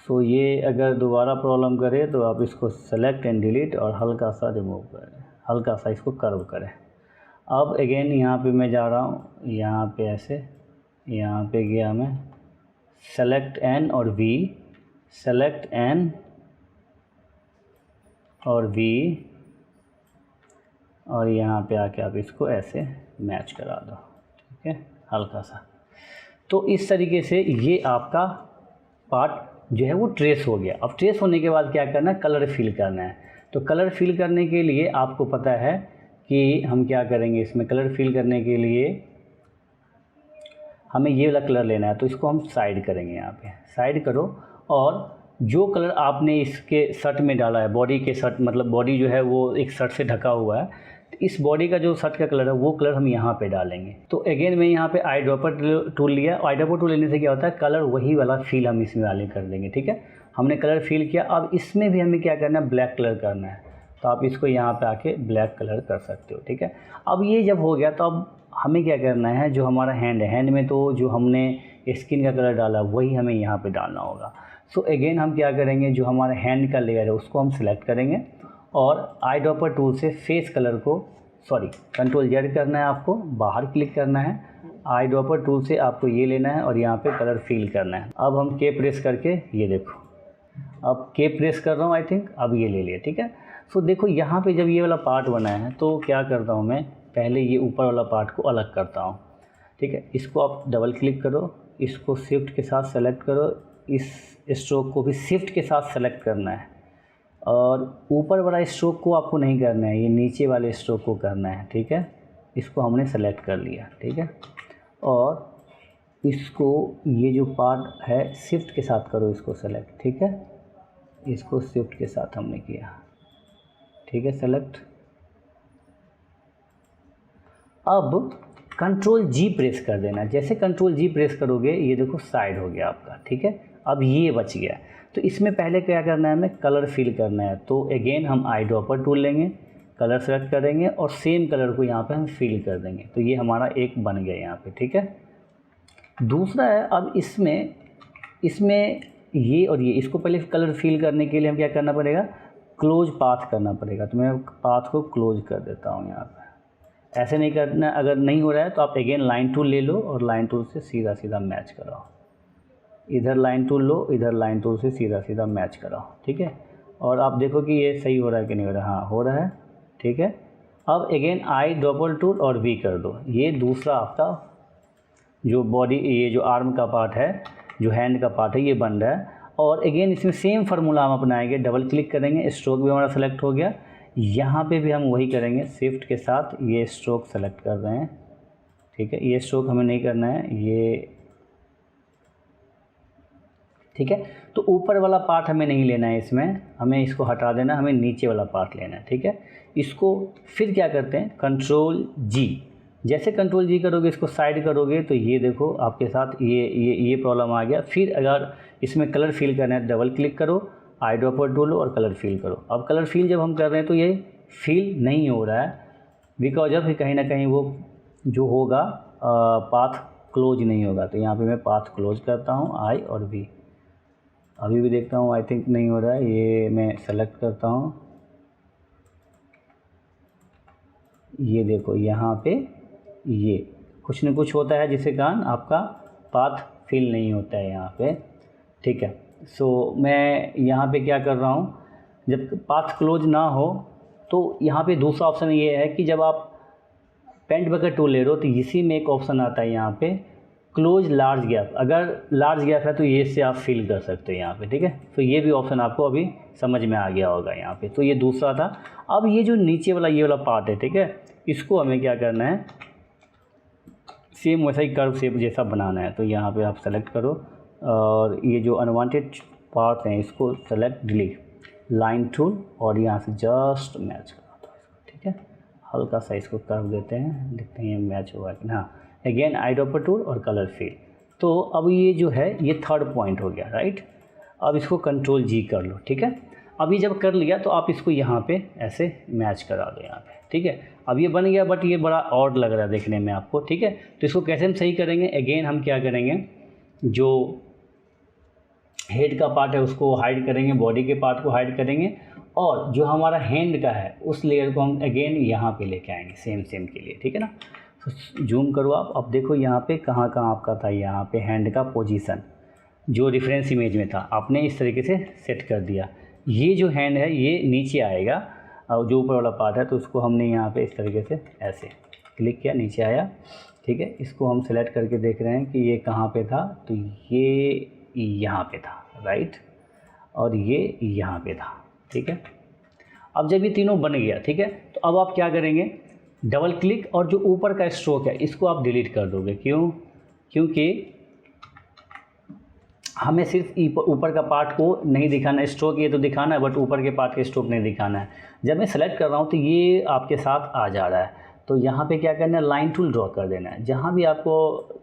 सो ये अगर दोबारा प्रॉब्लम करे तो आप इसको सेलेक्ट एंड डिलीट और हल्का सा रिमूव करें, हल्का सा इसको कर्व करें। अब अगेन यहाँ पे मैं जा रहा हूँ, यहाँ पे ऐसे, यहाँ पे गया मैं, सेलेक्ट एन और वी, सेलेक्ट एन और वी और यहाँ पे आके आप इसको ऐसे मैच करा दो, ठीक है, हल्का सा। तो इस तरीके से ये आपका पार्ट जो है वो ट्रेस हो गया। अब ट्रेस होने के बाद क्या करना है, कलर फिल करना है। तो कलर फिल करने के लिए आपको पता है कि हम क्या करेंगे, इसमें कलर फिल करने के लिए हमें ये वाला कलर लेना है। तो इसको हम साइड करेंगे, यहाँ पे साइड करो और जो कलर आपने इसके शर्ट में डाला है, बॉडी के शर्ट, मतलब बॉडी जो है वो एक शर्ट से ढका हुआ है, तो इस बॉडी का जो शर्ट का कलर है वो कलर हम यहाँ पे डालेंगे। तो अगेन मैं यहाँ पे आई ड्रॉपर टूल लिया। आई ड्रॉपर टूल लेने से क्या होता है, कलर वही वाला फील हम इसमें वाले कर देंगे, ठीक है। हमने कलर फील किया। अब इसमें भी हमें क्या करना है, ब्लैक कलर करना है। तो आप इसको यहाँ पे आके ब्लैक कलर कर सकते हो, ठीक है। अब ये जब हो गया तो अब हमें क्या करना है, जो हमारा हैंड है, हैंड में तो जो हमने स्किन का कलर डाला वही हमें यहाँ पे डालना होगा। सो अगेन हम क्या करेंगे, जो हमारा हैंड का लेयर है उसको हम सिलेक्ट करेंगे और आई ड्रॉपर टूल से फेस कलर को, सॉरी कंट्रोल जेड करना है, आपको बाहर क्लिक करना है। आई ड्रॉपर टूल से आपको ये लेना है और यहाँ पे कलर फिल करना है। अब हम के प्रेस करके, ये देखो अब के प्रेस कर रहा हूँ, आई थिंक अब ये ले लिया, ठीक है। सो देखो यहाँ पे जब ये वाला पार्ट बना है तो क्या करता हूँ मैं, पहले ये ऊपर वाला पार्ट को अलग करता हूँ, ठीक है। इसको आप डबल क्लिक करो, इसको शिफ्ट के साथ सेलेक्ट करो, इस स्ट्रोक को भी शिफ्ट के साथ सेलेक्ट करना है और ऊपर वाला स्ट्रोक को आपको नहीं करना है, ये नीचे वाले स्ट्रोक को करना है, ठीक है। इसको हमने सेलेक्ट कर लिया, ठीक है। और इसको, ये जो पार्ट है शिफ्ट के साथ करो, इसको सेलेक्ट, ठीक है। इसको शिफ्ट के साथ हमने किया, ठीक है, सेलेक्ट। अब कंट्रोल जी प्रेस कर देना। जैसे कंट्रोल जी प्रेस करोगे ये देखो साइड हो गया आपका, ठीक है। अब ये बच गया। तो इसमें पहले क्या करना है, हमें कलर फिल करना है। तो अगेन हम आई ड्रॉपर टूल लेंगे, कलर सेलेक्ट करेंगे और सेम कलर को यहाँ पे हम फिल कर देंगे। तो ये हमारा एक बन गया यहाँ पे, ठीक है। दूसरा है, अब इसमें ये और ये, इसको पहले कलर फिल करने के लिए हम क्या करना पड़ेगा, क्लोज पाथ करना पड़ेगा। तो मैं पाथ को क्लोज कर देता हूँ यहाँ पे। ऐसे नहीं करना, अगर नहीं हो रहा है तो आप अगेन लाइन टूल ले लो और लाइन टूल से सीधा सीधा मैच कराओ। इधर लाइन टूल लो, इधर लाइन टूल से सीधा सीधा मैच कराओ, ठीक है। और आप देखो कि ये सही हो रहा है कि नहीं हो रहा। हाँ, हो रहा है, ठीक है। अब अगेन आई ड्रॉपर टूल और वी कर दो। ये दूसरा आपका जो बॉडी, ये जो आर्म का पार्ट है, जो हैंड का पार्ट है, ये बन रहा है। और अगेन इसमें सेम फार्मूला हम अपनाएंगे, डबल क्लिक करेंगे, स्ट्रोक भी हमारा सेलेक्ट हो गया। यहाँ पे भी हम वही करेंगे, शिफ्ट के साथ ये स्ट्रोक सेलेक्ट कर रहे हैं, ठीक है। ये स्ट्रोक हमें नहीं करना है, ये, ठीक है। तो ऊपर वाला पार्ट हमें नहीं लेना है, इसमें हमें इसको हटा देना, हमें नीचे वाला पार्ट लेना है, ठीक है। इसको फिर क्या करते हैं, कंट्रोल जी। जैसे कंट्रोल जी करोगे, इसको साइड करोगे तो ये देखो आपके साथ ये प्रॉब्लम आ गया। फिर अगर इसमें कलर फिल करना है, डबल क्लिक करो, आई ड्रॉपर टूल लो और कलर फिल करो। अब कलर फिल जब हम कर रहे हैं तो ये फिल नहीं हो रहा है, बिकॉज ऑफ कहीं ना कहीं वो जो होगा पाथ क्लोज नहीं होगा। तो यहाँ पे मैं पाथ क्लोज करता हूँ आई और वी। अभी भी देखता हूँ, आई थिंक नहीं हो रहा है, ये मैं सेलेक्ट करता हूँ। ये देखो यहाँ पे ये कुछ न कुछ होता है जिसके कारण आपका पाथ फिल नहीं होता है यहाँ पे, ठीक है। सो मैं यहाँ पे क्या कर रहा हूँ, जब पाथ क्लोज ना हो तो यहाँ पे दूसरा ऑप्शन ये है कि जब आप पेंट बकेट टूल ले रहे हो तो इसी में एक ऑप्शन आता है यहाँ पे क्लोज लार्ज गैप। अगर लार्ज गैप है तो ये से आप फिल कर सकते हो यहाँ पे, ठीक है। तो ये भी ऑप्शन आपको अभी समझ में आ गया होगा यहाँ पे। तो ये दूसरा था। अब ये जो नीचे वाला ये वाला पार्ट है, ठीक है, इसको हमें क्या करना है, सेम वैसा ही कर्व शेप जैसा बनाना है। तो यहाँ पे आप सेलेक्ट करो और ये जो अनवांटेड पार्ट हैं इसको सेलेक्ट डिलीट, लाइन टूल और यहाँ से जस्ट मैच करा दो इसको, ठीक है। हल्का सा इसको कर्व देते हैं, देखते हैं ये मैच हुआ कि हाँ। अगेन आई ड्रॉपर टूल और कलर फिल। तो अब ये जो है ये थर्ड पॉइंट हो गया, राइट। अब इसको कंट्रोल जी कर लो, ठीक है। अभी जब कर लिया तो आप इसको यहाँ पे ऐसे मैच करा दो यहाँ पे, ठीक है। अब ये बन गया, बट ये बड़ा ऑड लग रहा है देखने में आपको, ठीक है। तो इसको कैसे हम सही करेंगे, अगेन हम क्या करेंगे, जो हेड का पार्ट है उसको हाइड करेंगे, बॉडी के पार्ट को हाइड करेंगे और जो हमारा हैंड का है उस लेयर को हम अगेन यहाँ पे लेके आएंगे सेम के लिए, ठीक है ना। तो जूम करो आप, अब देखो यहाँ पे कहाँ आपका था, यहाँ पे हैंड का पोजीशन जो रेफरेंस इमेज में था आपने इस तरीके से सेट कर दिया। ये जो हैंड है ये नीचे आएगा और जो ऊपर वाला पार्ट है तो उसको हमने यहाँ पे इस तरीके से ऐसे क्लिक किया, नीचे आया, ठीक है। इसको हम सेलेक्ट करके देख रहे हैं कि ये कहाँ पे था, तो ये यहाँ पे था, राइट, और ये यहाँ पे था, ठीक है। अब जब ये तीनों बन गया, ठीक है, तो अब आप क्या करेंगे, डबल क्लिक और जो ऊपर का स्ट्रोक है इसको आप डिलीट कर दोगे। क्यों? क्योंकि हमें सिर्फ ऊपर का पार्ट को नहीं दिखाना है, स्ट्रोक ये तो दिखाना है बट ऊपर के पार्ट के स्ट्रोक नहीं दिखाना है। जब मैं सेलेक्ट कर रहा हूँ तो ये आपके साथ आ जा रहा है। तो यहाँ पे क्या करना है, लाइन टूल ड्रॉ कर देना है। जहाँ भी आपको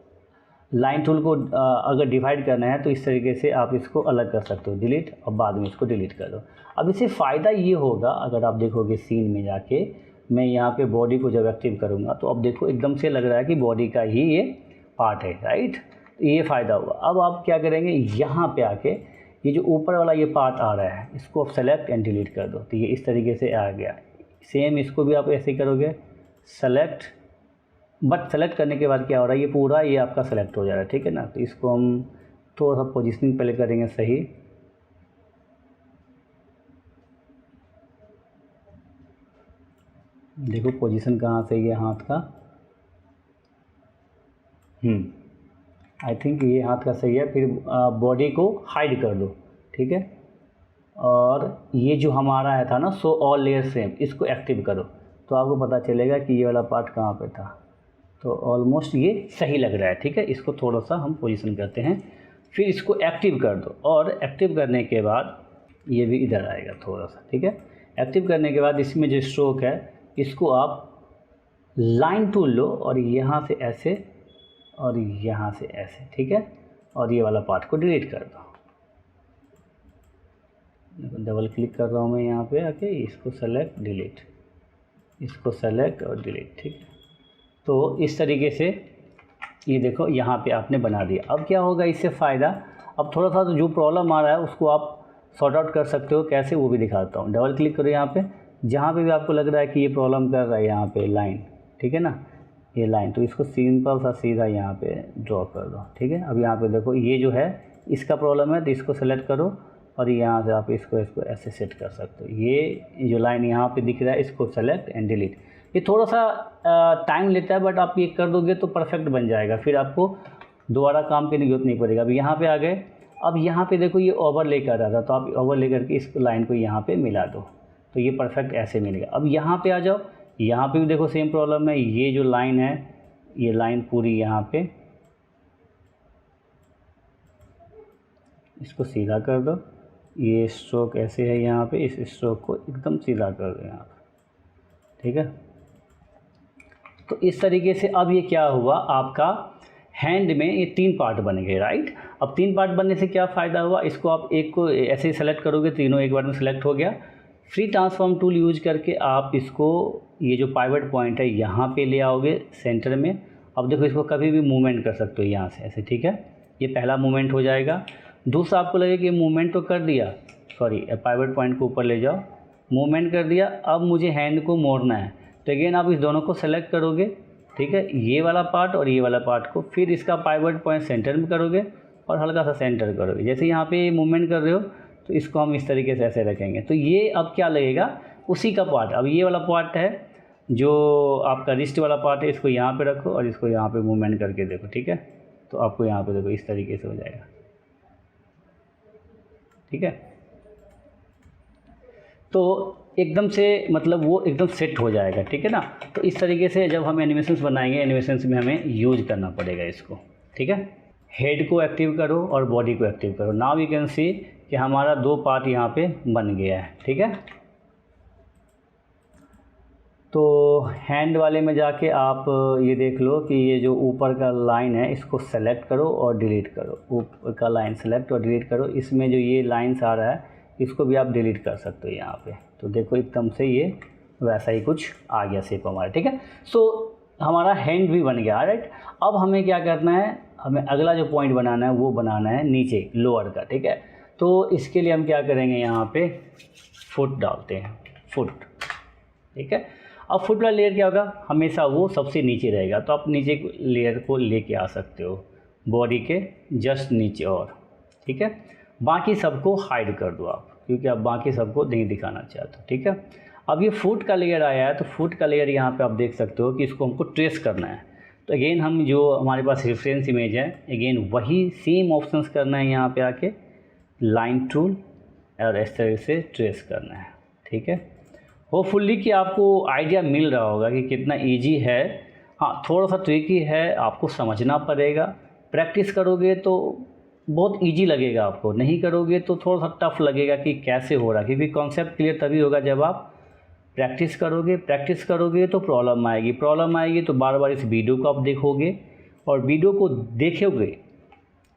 लाइन टूल को अगर डिवाइड करना है तो इस तरीके से आप इसको अलग कर सकते हो, डिलीट, और बाद में इसको डिलीट कर दो। अब इससे फ़ायदा ये होगा, अगर आप देखोगे सीन में जाके, मैं यहाँ पे बॉडी को जब एक्टिव करूँगा तो अब देखो एकदम से लग रहा है कि बॉडी का ही ये पार्ट है, राइट। ये फ़ायदा हुआ। अब आप क्या करेंगे, यहाँ पे आके ये जो ऊपर वाला ये पार्ट आ रहा है इसको आप सेलेक्ट एंड डिलीट कर दो। तो ये इस तरीके से आ गया। सेम इसको भी आप ऐसे ही करोगे, सेलेक्ट, बट सेलेक्ट करने के बाद क्या हो रहा है, ये पूरा ये आपका सेलेक्ट हो जा रहा है, ठीक है ना। तो इसको हम थोड़ा सा पोजिशनिंग पहले करेंगे सही, देखो पोजीशन कहाँ से ये हाथ का, आई थिंक ये हाथ का सही है। फिर बॉडी को हाइड कर दो, ठीक है। और ये जो हमारा आया था ना शो ऑल लेयर सेम, इसको एक्टिव करो तो आपको पता चलेगा कि ये वाला पार्ट कहाँ पे था। तो ऑलमोस्ट ये सही लग रहा है, ठीक है। इसको थोड़ा सा हम पोजीशन करते हैं, फिर इसको एक्टिव कर दो और एक्टिव करने के बाद ये भी इधर आएगा थोड़ा सा, ठीक है। एक्टिव करने के बाद इसमें जो स्ट्रोक है इसको आप लाइन टूल लो और यहाँ से ऐसे और यहाँ से ऐसे, ठीक है। और ये वाला पार्ट को डिलीट कर दो। डबल क्लिक कर रहा हूँ मैं यहाँ पे आके, इसको सेलेक्ट डिलीट, इसको सेलेक्ट और डिलीट, ठीक है। तो इस तरीके से ये देखो यहाँ पे आपने बना दिया। अब क्या होगा इससे फ़ायदा, अब थोड़ा सा तो जो प्रॉब्लम आ रहा है उसको आप सॉर्ट आउट कर सकते हो, कैसे वो भी दिखाता हूँ। डबल क्लिक करो यहाँ पे, जहाँ पे भी आपको लग रहा है कि ये प्रॉब्लम कर रहा है, यहाँ पे लाइन, ठीक है ना, ये लाइन, तो इसको सिंपल सा सीधा यहाँ पे ड्रॉ कर दो, ठीक है। अब यहाँ पे देखो ये जो है इसका प्रॉब्लम है तो इसको सेलेक्ट करो और यहाँ से आप इसको ऐसे सेट कर सकते हो। ये जो लाइन यहाँ पे दिख रहा है इसको सेलेक्ट एंड डिलीट। ये थोड़ा सा टाइम लेता है बट आप ये कर दोगे तो परफेक्ट बन जाएगा, फिर आपको दोबारा काम करने की जरूरत नहीं पड़ेगा। अब यहाँ पे आ गए, अब यहाँ पे देखो ये ओवरले कर रहा था तो आप ओवरले करके इस लाइन को यहाँ पे मिला दो तो ये परफेक्ट ऐसे मिलेगा। अब यहाँ पे आ जाओ, यहाँ पे भी देखो सेम प्रॉब्लम है, ये जो लाइन है ये लाइन पूरी यहाँ पे, इसको सीधा कर दो। ये स्ट्रोक ऐसे है यहाँ पे, इस स्ट्रोक को एकदम सीधा कर दो यहाँ पे, ठीक है। तो इस तरीके से अब ये क्या हुआ, आपका हैंड में ये 3 पार्ट बन गए, राइट। अब 3 पार्ट बनने से क्या फ़ायदा हुआ, इसको आप एक को ऐसे ही सेलेक्ट करोगे, तीनों एक बार में सेलेक्ट हो गया। फ्री ट्रांसफॉर्म टूल यूज करके आप इसको ये जो पाइवट पॉइंट है यहाँ पे ले आओगे सेंटर में। अब देखो इसको कभी भी मूवमेंट कर सकते हो यहाँ से ऐसे, ठीक है। ये पहला मूवमेंट हो जाएगा। दूसरा आपको लगे कि मूवमेंट तो कर दिया, सॉरी पाइवट पॉइंट को ऊपर ले जाओ, मूवमेंट कर दिया, अब मुझे हैंड को मोड़ना है, तो अगेन आप इस दोनों को सेलेक्ट करोगे, ठीक है, ये वाला पार्ट और ये वाला पार्ट को, फिर इसका पाइवट पॉइंट सेंटर में करोगे और हल्का सा सेंटर करोगे। जैसे यहाँ पे मूवमेंट कर रहे हो तो इसको हम इस तरीके से ऐसे रखेंगे, तो ये अब क्या लगेगा, उसी का पार्ट। अब ये वाला पार्ट है जो आपका रिस्ट वाला पार्ट है, इसको यहाँ पे रखो और इसको यहाँ पे मूवमेंट करके देखो, ठीक है। तो आपको यहाँ पे देखो इस तरीके से हो जाएगा, ठीक है। तो एकदम से मतलब वो एकदम सेट हो जाएगा, ठीक है ना। तो इस तरीके से जब हम एनिमेशंस बनाएंगे, एनिमेशंस में हमें यूज करना पड़ेगा इसको, ठीक है। हेड को एक्टिव करो और बॉडी को एक्टिव करो। नाउ यू कैन सी कि हमारा दो पार्ट यहाँ पे बन गया है, ठीक है। तो हैंड वाले में जाके आप ये देख लो कि ये जो ऊपर का लाइन है इसको सेलेक्ट करो और डिलीट करो। ऊपर का लाइन सेलेक्ट और डिलीट करो। इसमें जो ये लाइन्स आ रहा है इसको भी आप डिलीट कर सकते हो यहाँ पे। तो देखो एकदम से ये वैसा ही कुछ आ गया शेप हमारा, ठीक है। सो हमारा हैंड भी बन गया, राइट। अब हमें क्या करना है, हमें अगला जो पॉइंट बनाना है वो बनाना है नीचे लोअर का, ठीक है। तो इसके लिए हम क्या करेंगे, यहाँ पे फुट डालते हैं, फुट, ठीक है। अब फुट वाला लेयर क्या होगा, हमेशा वो सबसे नीचे रहेगा, तो आप नीचे लेयर को लेके आ सकते हो बॉडी के जस्ट नीचे और, ठीक है। बाकी सबको हाइड कर दो आप, क्योंकि आप बाकी सबको नहीं दिखाना चाहते, ठीक है। अब ये फुट का लेयर आया है, तो फुट का लेयर यहाँ पे आप देख सकते हो कि इसको हमको ट्रेस करना है। तो अगेन हम जो हमारे पास रेफरेंस इमेज है, अगेन वही सेम ऑप्शंस करना है, यहाँ पे आके लाइन टूल और इस तरह से ट्रेस करना है, ठीक है। होपफुली कि आपको आइडिया मिल रहा होगा कि कितना इजी है। हाँ, थोड़ा सा ट्रिकी है, आपको समझना पड़ेगा। प्रैक्टिस करोगे तो बहुत इजी लगेगा, आपको नहीं करोगे तो थोड़ा सा टफ लगेगा कि कैसे हो रहा है, क्योंकि कॉन्सेप्ट क्लियर तभी होगा जब आप प्रैक्टिस करोगे। प्रैक्टिस करोगे तो प्रॉब्लम आएगी तो बार बार इस वीडियो को आप देखोगे और वीडियो को देखोगे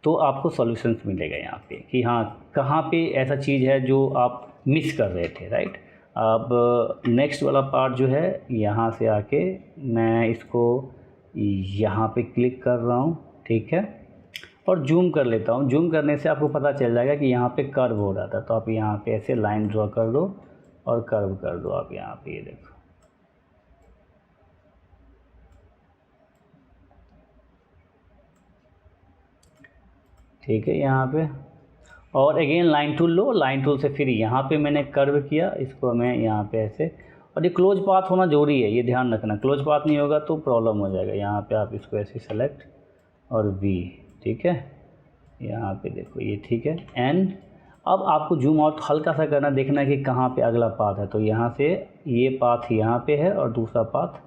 तो आपको सॉल्यूशंस मिलेगा यहाँ पे कि हाँ कहाँ पे ऐसा चीज़ है जो आप मिस कर रहे थे, राइट। अब नेक्स्ट वाला पार्ट जो है, यहाँ से आके मैं इसको यहाँ पे क्लिक कर रहा हूँ, ठीक है, और जूम कर लेता हूँ। जूम करने से आपको पता चल जाएगा कि यहाँ पे कर्व हो रहा था, तो आप यहाँ पे ऐसे लाइन ड्रॉ कर दो और कर्व कर दो आप यहाँ पे, ये देखो, ठीक है, यहाँ पे। और अगेन लाइन टूल लो, लाइन टूल से फिर यहाँ पे मैंने कर्व किया, इसको मैं यहाँ पे ऐसे, और ये क्लोज पाथ होना जरूरी है, ये ध्यान रखना। क्लोज पाथ नहीं होगा तो प्रॉब्लम हो जाएगा। यहाँ पे आप इसको ऐसे सेलेक्ट और वी, ठीक है, यहाँ पे देखो ये, ठीक है। एंड अब आपको जूम आउट हल्का सा करना, देखना है कि कहाँ पे अगला पाथ है। तो यहाँ से ये पाथ यहाँ पे है और दूसरा पाथ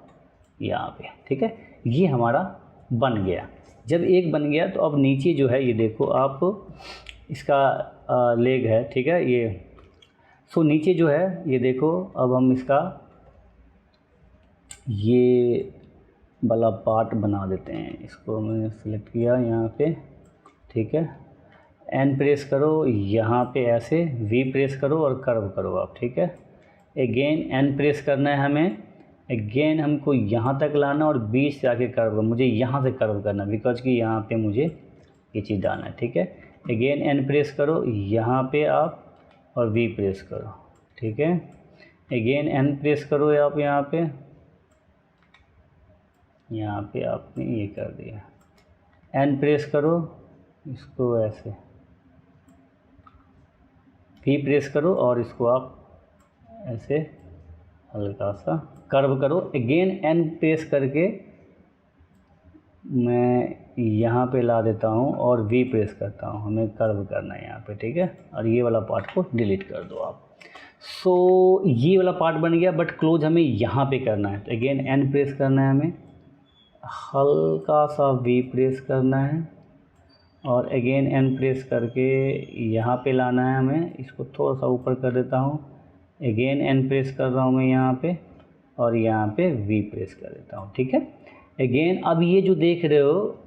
यहाँ पे, ठीक है। ये हमारा बन गया। जब एक बन गया तो अब नीचे जो है ये देखो आप, इसका लेग है, ठीक है, ये। सो नीचे जो है ये देखो, अब हम इसका ये वाला पार्ट बना देते हैं। इसको मैंने सेलेक्ट किया यहाँ पे, ठीक है। एन प्रेस करो, यहाँ पे ऐसे वी प्रेस करो और कर्व करो आप, ठीक है। अगेन एन प्रेस करना है हमें, अगेन हमको यहाँ तक लाना और बीच से आके कर्व, मुझे यहाँ से कर्व करना, बिकॉज कि यहाँ पे मुझे ये चीज़ डालना है, ठीक है। अगेन एन प्रेस करो, यहाँ पे आप और वी प्रेस करो, ठीक है। अगेन एन प्रेस करो आप यहाँ पे आपने ये कर दिया। एन प्रेस करो, इसको ऐसे वी प्रेस करो और इसको आप ऐसे हल्का सा कर्व करो। अगेन एन प्रेस करके मैं यहाँ पे ला देता हूँ और वी प्रेस करता हूँ, हमें कर्व करना है यहाँ पे, ठीक है। और ये वाला पार्ट को डिलीट कर दो आप। सो ये वाला पार्ट बन गया, बट क्लोज हमें यहाँ पे करना है। तो अगेन एन प्रेस करना है हमें, हल्का सा वी प्रेस करना है और अगेन एन प्रेस करके यहाँ पे लाना है हमें। इसको थोड़ा सा ऊपर कर देता हूँ, अगेन एन प्रेस कर रहा हूँ मैं यहाँ पे और यहाँ पे वी प्रेस कर देता हूँ, ठीक है। अगेन अब ये जो देख रहे हो,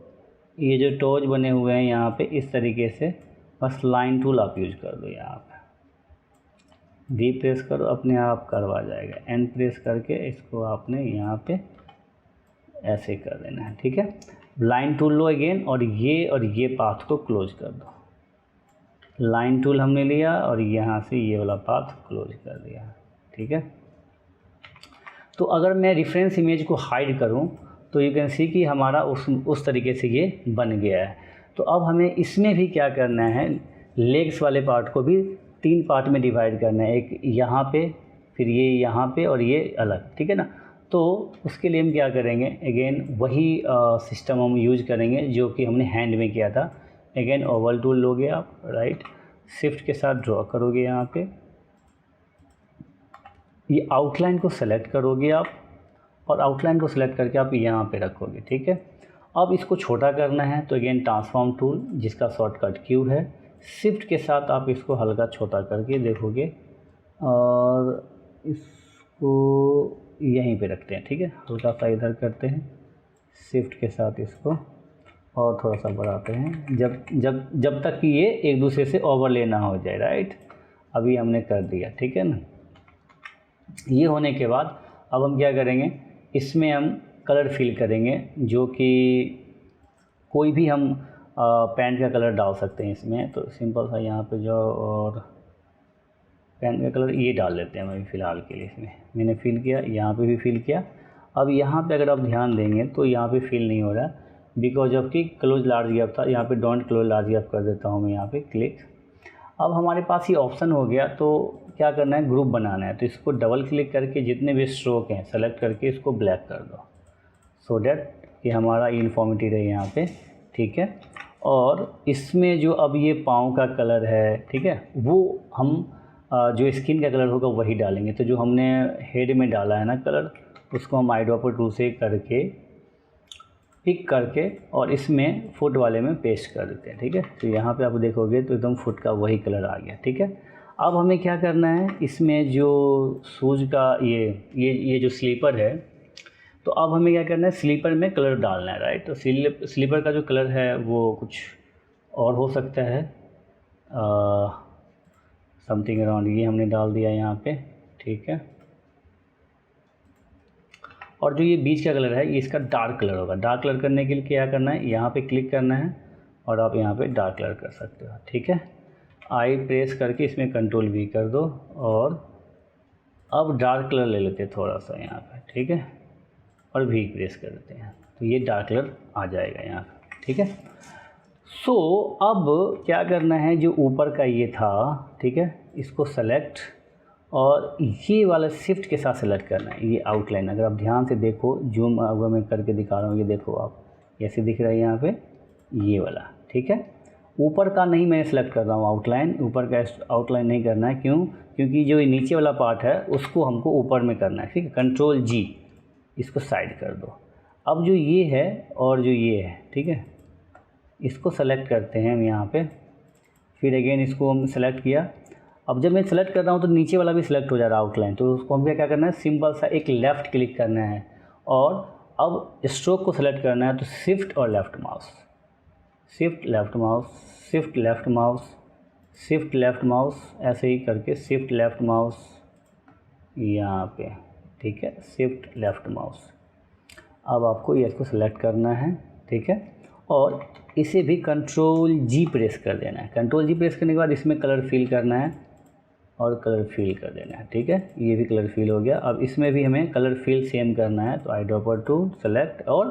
ये जो टोज बने हुए हैं यहाँ पे, इस तरीके से बस लाइन टूल आप यूज कर दो यहाँ पे, V प्रेस करो, अपने आप करवा जाएगा। N प्रेस करके इसको आपने यहाँ पे ऐसे कर देना है, ठीक है। लाइन टूल लो अगेन, और ये पाथ को क्लोज कर दो। लाइन टूल हमने लिया और यहाँ से ये वाला पाथ क्लोज कर दिया, ठीक है। तो अगर मैं रेफरेंस इमेज को हाइड करूँ तो यू कैन सी कि हमारा उस तरीके से ये बन गया है। तो अब हमें इसमें भी क्या करना है, लेग्स वाले पार्ट को भी 3 पार्ट में डिवाइड करना है, एक यहाँ पे, फिर ये यहाँ पे और ये अलग, ठीक है ना। तो उसके लिए हम क्या करेंगे, अगेन वही सिस्टम हम यूज करेंगे जो कि हमने हैंड में किया था। अगेन ओवल टूल लोगे आप, राइट, शिफ्ट के साथ ड्रॉ करोगे यहाँ पे, ये आउटलाइन को सेलेक्ट करोगे आप, और आउटलाइन को सिलेक्ट करके आप यहाँ पे रखोगे, ठीक है। अब इसको छोटा करना है तो अगेन ट्रांसफॉर्म टूल, जिसका शॉर्टकट Q है, शिफ्ट के साथ आप इसको हल्का छोटा करके देखोगे, और इसको यहीं पे रखते हैं, ठीक है। हल्का सा इधर करते हैं, शिफ्ट के साथ इसको और थोड़ा सा बढ़ाते हैं, जब तक कि ये एक दूसरे से ओवरले ना हो जाए, राइट। अभी हमने कर दिया, ठीक है ना। ये होने के बाद अब हम क्या करेंगे, इसमें हम कलर फिल करेंगे, जो कि कोई भी हम पैंट का कलर डाल सकते हैं इसमें। तो सिंपल सा यहाँ पे जाओ और पैंट का कलर ये डाल लेते हैं अभी फ़िलहाल के लिए। इसमें मैंने फ़िल किया, यहाँ पे भी फ़िल किया। अब यहाँ पे अगर आप ध्यान देंगे तो यहाँ पे फिल नहीं हो रहा, बिकॉज ऑफ कि क्लोज लार्ज गैप था। यहाँ पे डोंट क्लोज लार्ज गैप कर देता हूँ मैं यहाँ पे क्लिक। अब हमारे पास ये ऑप्शन हो गया, तो क्या करना है, ग्रुप बनाना है। तो इसको डबल क्लिक करके जितने भी स्ट्रोक हैं सेलेक्ट करके इसको ब्लैक कर दो, सो डैट कि हमारा यूनिफॉर्मिटी रहे यहाँ पे, ठीक है। और इसमें जो अब ये पाँव का कलर है, ठीक है, वो हम जो स्किन का कलर होगा वही डालेंगे। तो जो हमने हेड में डाला है ना कलर, उसको हम आई ड्रॉपर टूल से करके पिक करके और इसमें फुट वाले में पेस्ट कर देते हैं, ठीक है। तो यहाँ पे आप देखोगे तो एकदम फुट का वही कलर आ गया, ठीक है। अब हमें क्या करना है, इसमें जो शूज़ का ये जो स्लीपर है, तो अब हमें क्या करना है, स्लीपर में कलर डालना है, राइट। तो स्लीपर का जो कलर है वो कुछ और हो सकता है, समथिंग अराउंड ये हमने डाल दिया यहाँ पे, ठीक है। और जो ये बीच का कलर है ये इसका डार्क कलर होगा। डार्क कलर करने के लिए क्या करना है, यहाँ पे क्लिक करना है और आप यहाँ पे डार्क कलर कर सकते हो, ठीक है। आई प्रेस करके इसमें कंट्रोल V कर दो और अब डार्क कलर ले लेते हैं थोड़ा सा यहाँ पे, ठीक है, और V प्रेस कर देते हैं तो ये डार्क कलर आ जाएगा यहाँ पे, ठीक है। सो अब क्या करना है, जो ऊपर का ये था, ठीक है, इसको सेलेक्ट और ये वाला शिफ्ट के साथ सेलेक्ट करना है। ये आउटलाइन अगर आप ध्यान से देखो, जूम अगर मैं करके दिखा रहा हूँ, ये देखो आप, ऐसे दिख रहा है यहाँ पे ये वाला, ठीक है। ऊपर का नहीं मैं सेलेक्ट कर रहा हूँ आउटलाइन, ऊपर का आउटलाइन नहीं करना है, क्यों, क्योंकि जो नीचे वाला पार्ट है उसको हमको ऊपर में करना है, ठीक है। कंट्रोल G, इसको साइड कर दो। अब जो ये है और जो ये है, ठीक है, इसको सेलेक्ट करते हैं हम यहाँ पे, फिर अगेन इसको हम सेलेक्ट किया। अब जब मैं सेलेक्ट कर रहा हूँ तो नीचे वाला भी सिलेक्ट हो जा रहा है आउटलाइन, तो उसको हम क्या करना है, सिंपल सा एक लेफ़्ट क्लिक करना है और अब स्ट्रोक को सेलेक्ट करना है। तो शिफ्ट और left mouse, shift left mouse, shift left mouse, shift left mouse, ऐसे ही करके शिफ्ट लेफ़्ट माउस यहाँ पे, ठीक है, शिफ्ट लेफ़्ट माउस। अब आपको ये इसको सेलेक्ट करना है, ठीक है, और इसे भी कंट्रोल G प्रेस कर देना है। कंट्रोल G प्रेस करने के बाद इसमें कलर फिल करना है और कलर फिल कर देना है, ठीक है। ये भी कलर फिल हो गया। अब इसमें भी हमें कलर फिल सेम करना है, तो आई ड्रॉपर टूल सेलेक्ट और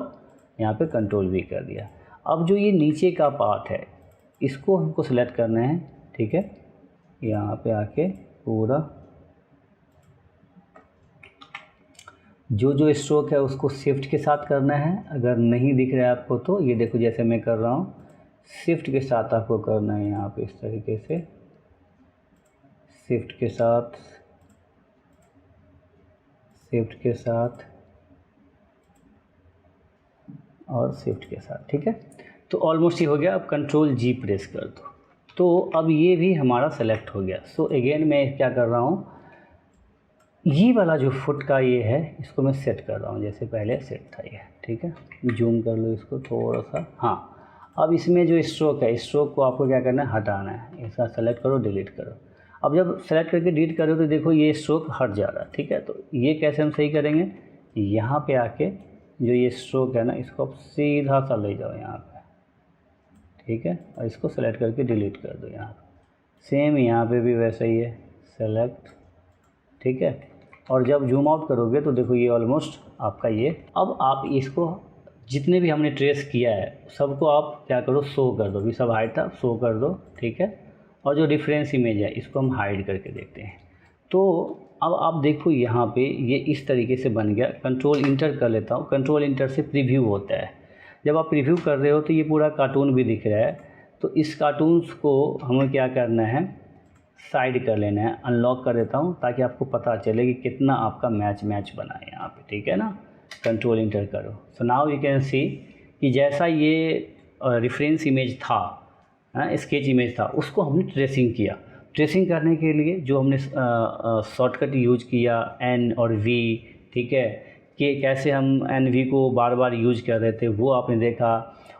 यहाँ पे कंट्रोल V कर दिया। अब जो ये नीचे का पार्ट है इसको हमको सेलेक्ट करना है, ठीक है, यहाँ पे आके पूरा जो स्ट्रोक है उसको शिफ्ट के साथ करना है। अगर नहीं दिख रहा है आपको तो ये देखो, जैसे मैं कर रहा हूँ, शिफ्ट के साथ आपको करना है यहाँ पे इस तरीके से, शिफ्ट के साथ, शिफ्ट के साथ और शिफ्ट के साथ, ठीक है। तो ऑलमोस्ट ये हो गया। अब कंट्रोल G प्रेस कर दो, तो अब ये भी हमारा सेलेक्ट हो गया। सो अगेन मैं क्या कर रहा हूँ, ये वाला जो फुट का ये है इसको मैं सेट कर रहा हूँ, जैसे पहले सेट था ये, ठीक है। जूम कर लो इसको थोड़ा सा, हाँ। अब इसमें जो स्ट्रोक है, स्ट्रोक को आपको क्या करना है, हटाना है। इसका सेलेक्ट करो, डिलीट करो। अब जब सेलेक्ट करके डिलीट कर रहे हो तो देखो ये स्ट्रोक हट जा रहा है, ठीक है। तो ये कैसे हम सही करेंगे, यहाँ पे आके जो ये स्ट्रोक है ना इसको आप सीधा सा ले जाओ यहाँ पे, ठीक है, और इसको सेलेक्ट करके डिलीट कर दो यहाँ पे। सेम यहाँ पे भी वैसा ही है, सेलेक्ट, ठीक है। और जब जूम आउट करोगे तो देखो ये ऑलमोस्ट आपका ये, अब आप इसको जितने भी हमने ट्रेस किया है सबको आप क्या करो, शो कर दो, भी सब हाइड था शो कर दो, ठीक है। और जो रेफरेंस इमेज है इसको हम हाइड करके देखते हैं। तो अब आप देखो यहाँ पे ये इस तरीके से बन गया। कंट्रोल इंटर कर लेता हूँ, कंट्रोल इंटर से प्रीव्यू होता है। जब आप प्रीव्यू कर रहे हो तो ये पूरा कार्टून भी दिख रहा है। तो इस कार्टून्स को हमें क्या करना है, साइड कर लेना है, अनलॉक कर देता हूँ ताकि आपको पता चले कि कितना आपका मैच बना है यहाँ पे, ठीक है ना। कंट्रोल इंटर करो। So now you can see कि जैसा ये रेफरेंस इमेज था, स्केच इमेज था, उसको हमने ट्रेसिंग किया। ट्रेसिंग करने के लिए जो हमने शॉर्टकट यूज किया एन और वी, ठीक है, कि कैसे हम एन वी को बार बार यूज कर रहे थे वो आपने देखा।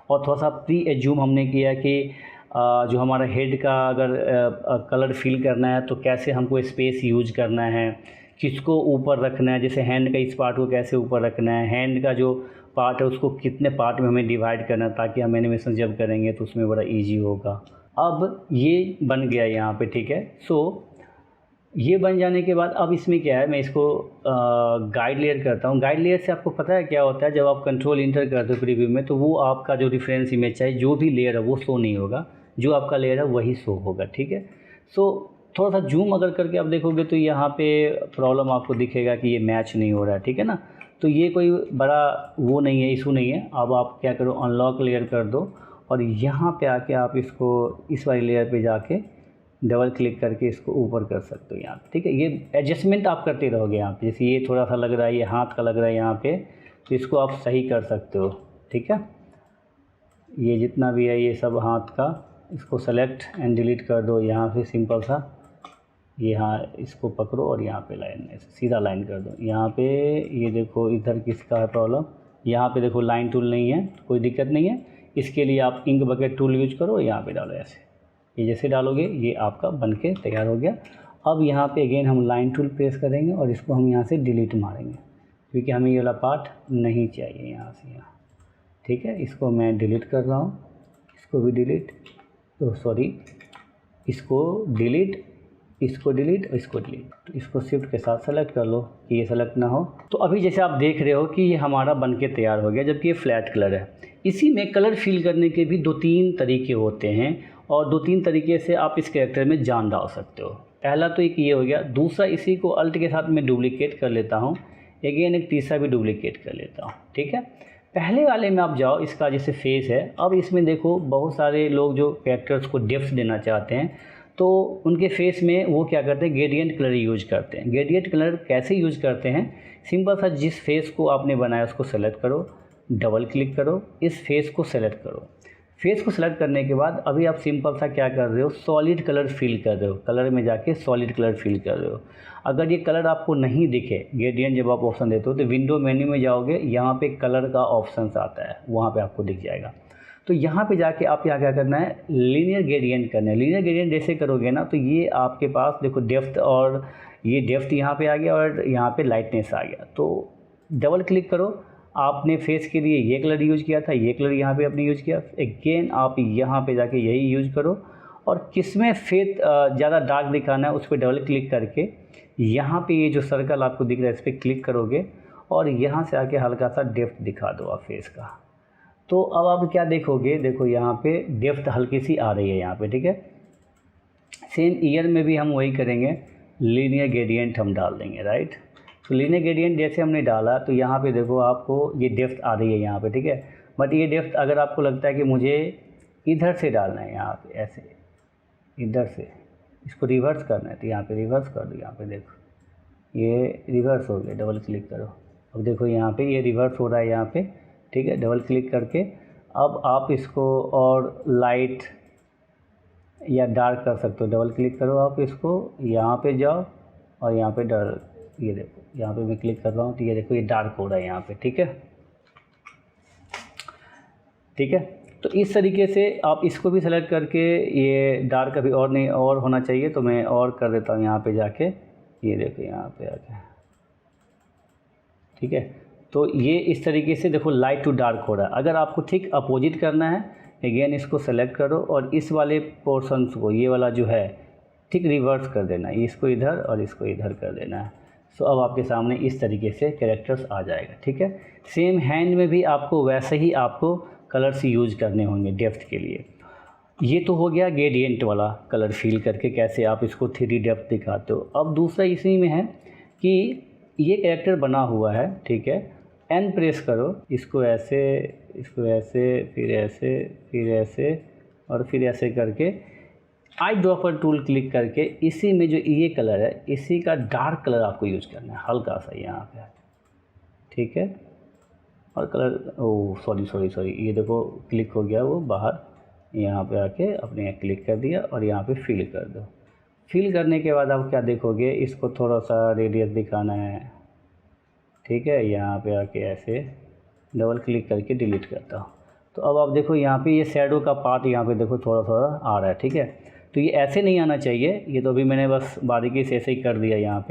और थोड़ा सा प्री एज्यूम हमने किया कि जो हमारा हेड का अगर कलर फिल करना है तो कैसे हमको स्पेस यूज करना है, किसको ऊपर रखना है, जैसे हैंड का इस पार्ट को कैसे ऊपर रखना है, हैंड का जो पार्ट है उसको कितने पार्ट में हमें डिवाइड करना है ताकि हम एनिमेशन जब करेंगे तो उसमें बड़ा इजी होगा। अब ये बन गया यहाँ पे, ठीक है। सो ये बन जाने के बाद अब इसमें क्या है, मैं इसको गाइड लेयर करता हूँ। गाइड लेयर से आपको पता है क्या होता है, जब आप कंट्रोल इंटर करते हो प्रीव्यू में तो वो आपका जो रेफरेंस इमेज चाहे जो भी लेयर है वो शो नहीं होगा, जो आपका लेयर है वही शो होगा, ठीक है। सो थोड़ा सा जूम अगर करके आप देखोगे तो यहाँ पे प्रॉब्लम आपको दिखेगा कि ये मैच नहीं हो रहा है, ठीक है ना। तो ये कोई बड़ा वो नहीं है, इशू नहीं है। अब आप क्या करो, अनलॉक लेयर कर दो और यहाँ पे आके आप इसको इस वाली लेयर पे जाके डबल क्लिक करके इसको ऊपर कर सकते हो यहाँ पे, ठीक है। ये एडजस्टमेंट आप करते रहोगे यहाँ पे, जैसे ये थोड़ा सा लग रहा है, ये हाथ का लग रहा है यहाँ पे, तो इसको आप सही कर सकते हो, ठीक है। ये जितना भी है ये सब हाथ का, इसको सेलेक्ट एंड डिलीट कर दो यहाँ से, सिंपल सा। ये हाँ इसको पकड़ो और यहाँ पे लाइन सीधा लाइन कर दो यहाँ पे। ये देखो इधर किसका है प्रॉब्लम, यहाँ पे देखो लाइन टूल नहीं है, कोई दिक्कत नहीं है। इसके लिए आप इंक बकेट टूल यूज करो, यहाँ पे डालो ऐसे। ये जैसे डालोगे ये आपका बनके तैयार हो गया। अब यहाँ पे अगेन हम लाइन टूल प्रेस करेंगे और इसको हम यहाँ से डिलीट मारेंगे क्योंकि हमें ये वाला पार्ट नहीं चाहिए यहाँ से यहाँ, ठीक है। इसको मैं डिलीट कर रहा हूँ, इसको भी डिलीट, तो सॉरी इसको डिलीट, इसको डिलीट और इसको डिलीट। तो इसको शिफ्ट के साथ सेलेक्ट कर लो कि ये सेलेक्ट ना हो। तो अभी जैसे आप देख रहे हो कि ये हमारा बनके तैयार हो गया, जबकि ये फ्लैट कलर है। इसी में कलर फिल करने के भी 2-3 तरीके होते हैं और 2-3 तरीके से आप इस कैरेक्टर में जान डाल सकते हो। पहला तो एक ये हो गया, दूसरा इसी को अल्ट के साथ मैं डुप्लीकेट कर लेता हूँ, अगेन एक तीसरा भी डुप्लीकेट कर लेता हूँ, ठीक है। पहले वाले में आप जाओ, इसका जैसे फेस है, अब इसमें देखो बहुत सारे लोग जो कैरेक्टर्स को डेप्थ देना चाहते हैं तो उनके फेस में वो क्या करते हैं, ग्रेडियंट कलर यूज करते हैं। ग्रेडियंट कलर कैसे यूज करते हैं, सिंपल सा, जिस फेस को आपने बनाया उसको सेलेक्ट करो, डबल क्लिक करो, इस फेस को सेलेक्ट करो। फेस को सेलेक्ट करने के बाद अभी आप सिंपल सा क्या कर रहे हो, सॉलिड कलर फिल कर रहे हो, कलर में जाके सॉलिड कलर फिल कर रहे हो। अगर ये कलर आपको नहीं दिखे, ग्रेडियंट जब आप ऑप्शन देते हो तो विंडो मेन्यू में जाओगे, यहाँ पे कलर का ऑप्शन आता है, वहाँ पे आपको दिख जाएगा। तो यहाँ पे जाके आप यहाँ क्या करना है, लीनियर ग्रेडियंट करना है। लीनियर ग्रेडियंट जैसे करोगे ना तो ये आपके पास देखो डेप्थ, और ये डेप्थ यहाँ पे आ गया और यहाँ पे लाइटनेस आ गया। तो डबल क्लिक करो, आपने फेस के लिए ये कलर यूज किया था, ये कलर यहाँ पे आपने यूज किया, अगेन आप यहाँ पे जाके यही यूज करो। और किसमें फेस ज़्यादा डार्क दिखाना है उस पर डबल क्लिक करके यहाँ पे ये जो सर्कल आपको दिख रहा है इस पर क्लिक करोगे और यहाँ से आके हल्का सा डेप्थ दिखा दो आप फेस का। तो अब आप क्या देखोगे, देखो यहाँ पे डेप्थ हल्की सी आ रही है यहाँ पे, ठीक है। सेम ईयर में भी हम वही करेंगे, लीनियर ग्रेडियंट हम डाल देंगे, राइट। तो लीनियर ग्रेडियंट जैसे हमने डाला तो यहाँ पे देखो आपको ये डेप्थ आ रही है यहाँ पे, ठीक है। बट ये डेप्थ अगर आपको लगता है कि मुझे इधर से डालना है, यहाँ पे ऐसे इधर से इसको रिवर्स करना है तो यहाँ पे रिवर्स कर दो। यहाँ पे देखो ये रिवर्स हो गया, डबल क्लिक करो, अब देखो यहाँ पे ये रिवर्स हो रहा है यहाँ पे, ठीक है। डबल क्लिक करके अब आप इसको और लाइट या डार्क कर सकते हो। डबल क्लिक करो आप इसको, यहाँ पे जाओ और यहाँ पे ये देखो यहाँ पे मैं क्लिक कर रहा हूँ तो ये देखो ये डार्क हो रहा है यहाँ पे, ठीक है, ठीक है। तो इस तरीके से आप इसको भी सेलेक्ट करके, ये डार्क अभी और नहीं और होना चाहिए तो मैं और कर देता हूँ यहाँ पे जाके, ये देखो यहाँ पे आके, ठीक है। तो ये इस तरीके से देखो लाइट टू डार्क हो रहा है। अगर आपको ठीक अपोजिट करना है, अगेन इसको सेलेक्ट करो और इस वाले पोर्शंस को, ये वाला जो है ठीक रिवर्स कर देना है, इसको इधर और इसको इधर कर देना है। सो अब आपके सामने इस तरीके से कैरेक्टर्स आ जाएगा, ठीक है। सेम हैंड में भी आपको वैसे ही आपको कलर्स यूज करने होंगे डेप्थ के लिए। ये तो हो गया ग्रेडियंट वाला कलर फील करके कैसे आप इसको 3D डेप्थ दिखाते हो। अब दूसरा इसी में है कि ये कैरेक्टर बना हुआ है, ठीक है, एन प्रेस करो, इसको ऐसे, इसको ऐसे, फिर ऐसे, फिर ऐसे और फिर ऐसे करके आई ड्रॉपर टूल क्लिक करके इसी में जो ये कलर है इसी का डार्क कलर आपको यूज करना है, हल्का सा यहाँ पे, ठीक है। और कलर, ओह सॉरी, ये देखो क्लिक हो गया वो बाहर, यहाँ पे आके अपने यहाँ क्लिक कर दिया और यहाँ पे फिल कर दो। फिल करने के बाद आप क्या देखोगे, इसको थोड़ा सा रेडियस दिखाना है, ठीक है। यहाँ पे आके ऐसे डबल क्लिक करके डिलीट करता हूँ। तो अब आप देखो यहाँ पे ये शैडो का पार्ट यहाँ पे देखो थोड़ा थोड़ा आ रहा है, ठीक है। तो ये ऐसे नहीं आना चाहिए, ये तो अभी मैंने बस बारीकी से ऐसे ही कर दिया। यहाँ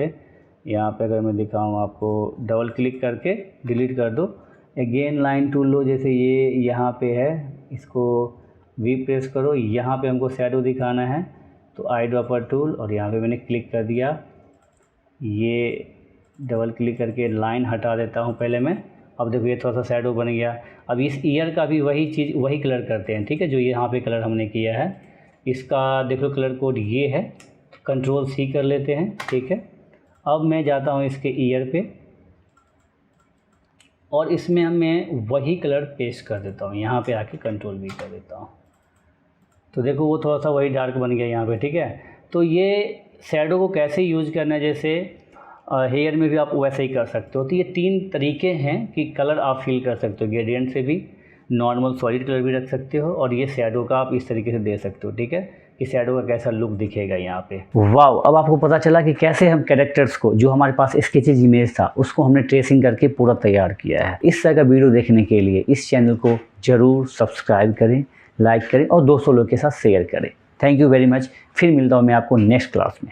पे अगर मैं दिखाऊँ आपको, डबल क्लिक करके डिलीट कर दो, अगेन लाइन टूल लो, जैसे ये यहाँ पे है, इसको वी प्रेस करो, यहाँ पे हमको शैडो दिखाना है तो आई ड्रॉपर टूल और यहाँ पे मैंने क्लिक कर दिया, ये डबल क्लिक करके लाइन हटा देता हूँ पहले मैं। अब देखो ये थोड़ा सा शैडो बन गया। अब इस ईयर का भी वही चीज़ वही कलर करते हैं, ठीक है, जो यहाँ पे कलर हमने किया है। इसका देखो कलर कोड ये है, कंट्रोल C कर लेते हैं, ठीक है। अब मैं जाता हूँ इसके ईयर पे और इसमें मैं वही कलर पेस्ट कर देता हूँ, यहाँ पे आके कंट्रोल V कर देता हूँ। तो देखो वो थोड़ा सा वही डार्क बन गया यहाँ पे, ठीक है। तो ये शैडो को कैसे यूज करना है, जैसे हेयर में भी आप वैसे ही कर सकते हो। तो ये 3 तरीके हैं कि कलर आप फील कर सकते हो, ग्रेडियंट से भी, नॉर्मल सॉलिड कलर भी रख सकते हो और ये शैडो का आप इस तरीके से दे सकते हो, ठीक है, कि शैडो का कैसा लुक दिखेगा यहाँ पे। वाव, अब आपको पता चला कि कैसे हम कैरेक्टर्स को, जो हमारे पास स्केचेज इमेज था, उसको हमने ट्रेसिंग करके पूरा तैयार किया है। इस तरह का वीडियो देखने के लिए इस चैनल को ज़रूर सब्सक्राइब करें, लाइक करें और दोस्तों लोग के साथ शेयर करें। Thank you very much. फिर मिलता हूँ मैं आपको नेक्स्ट क्लास में।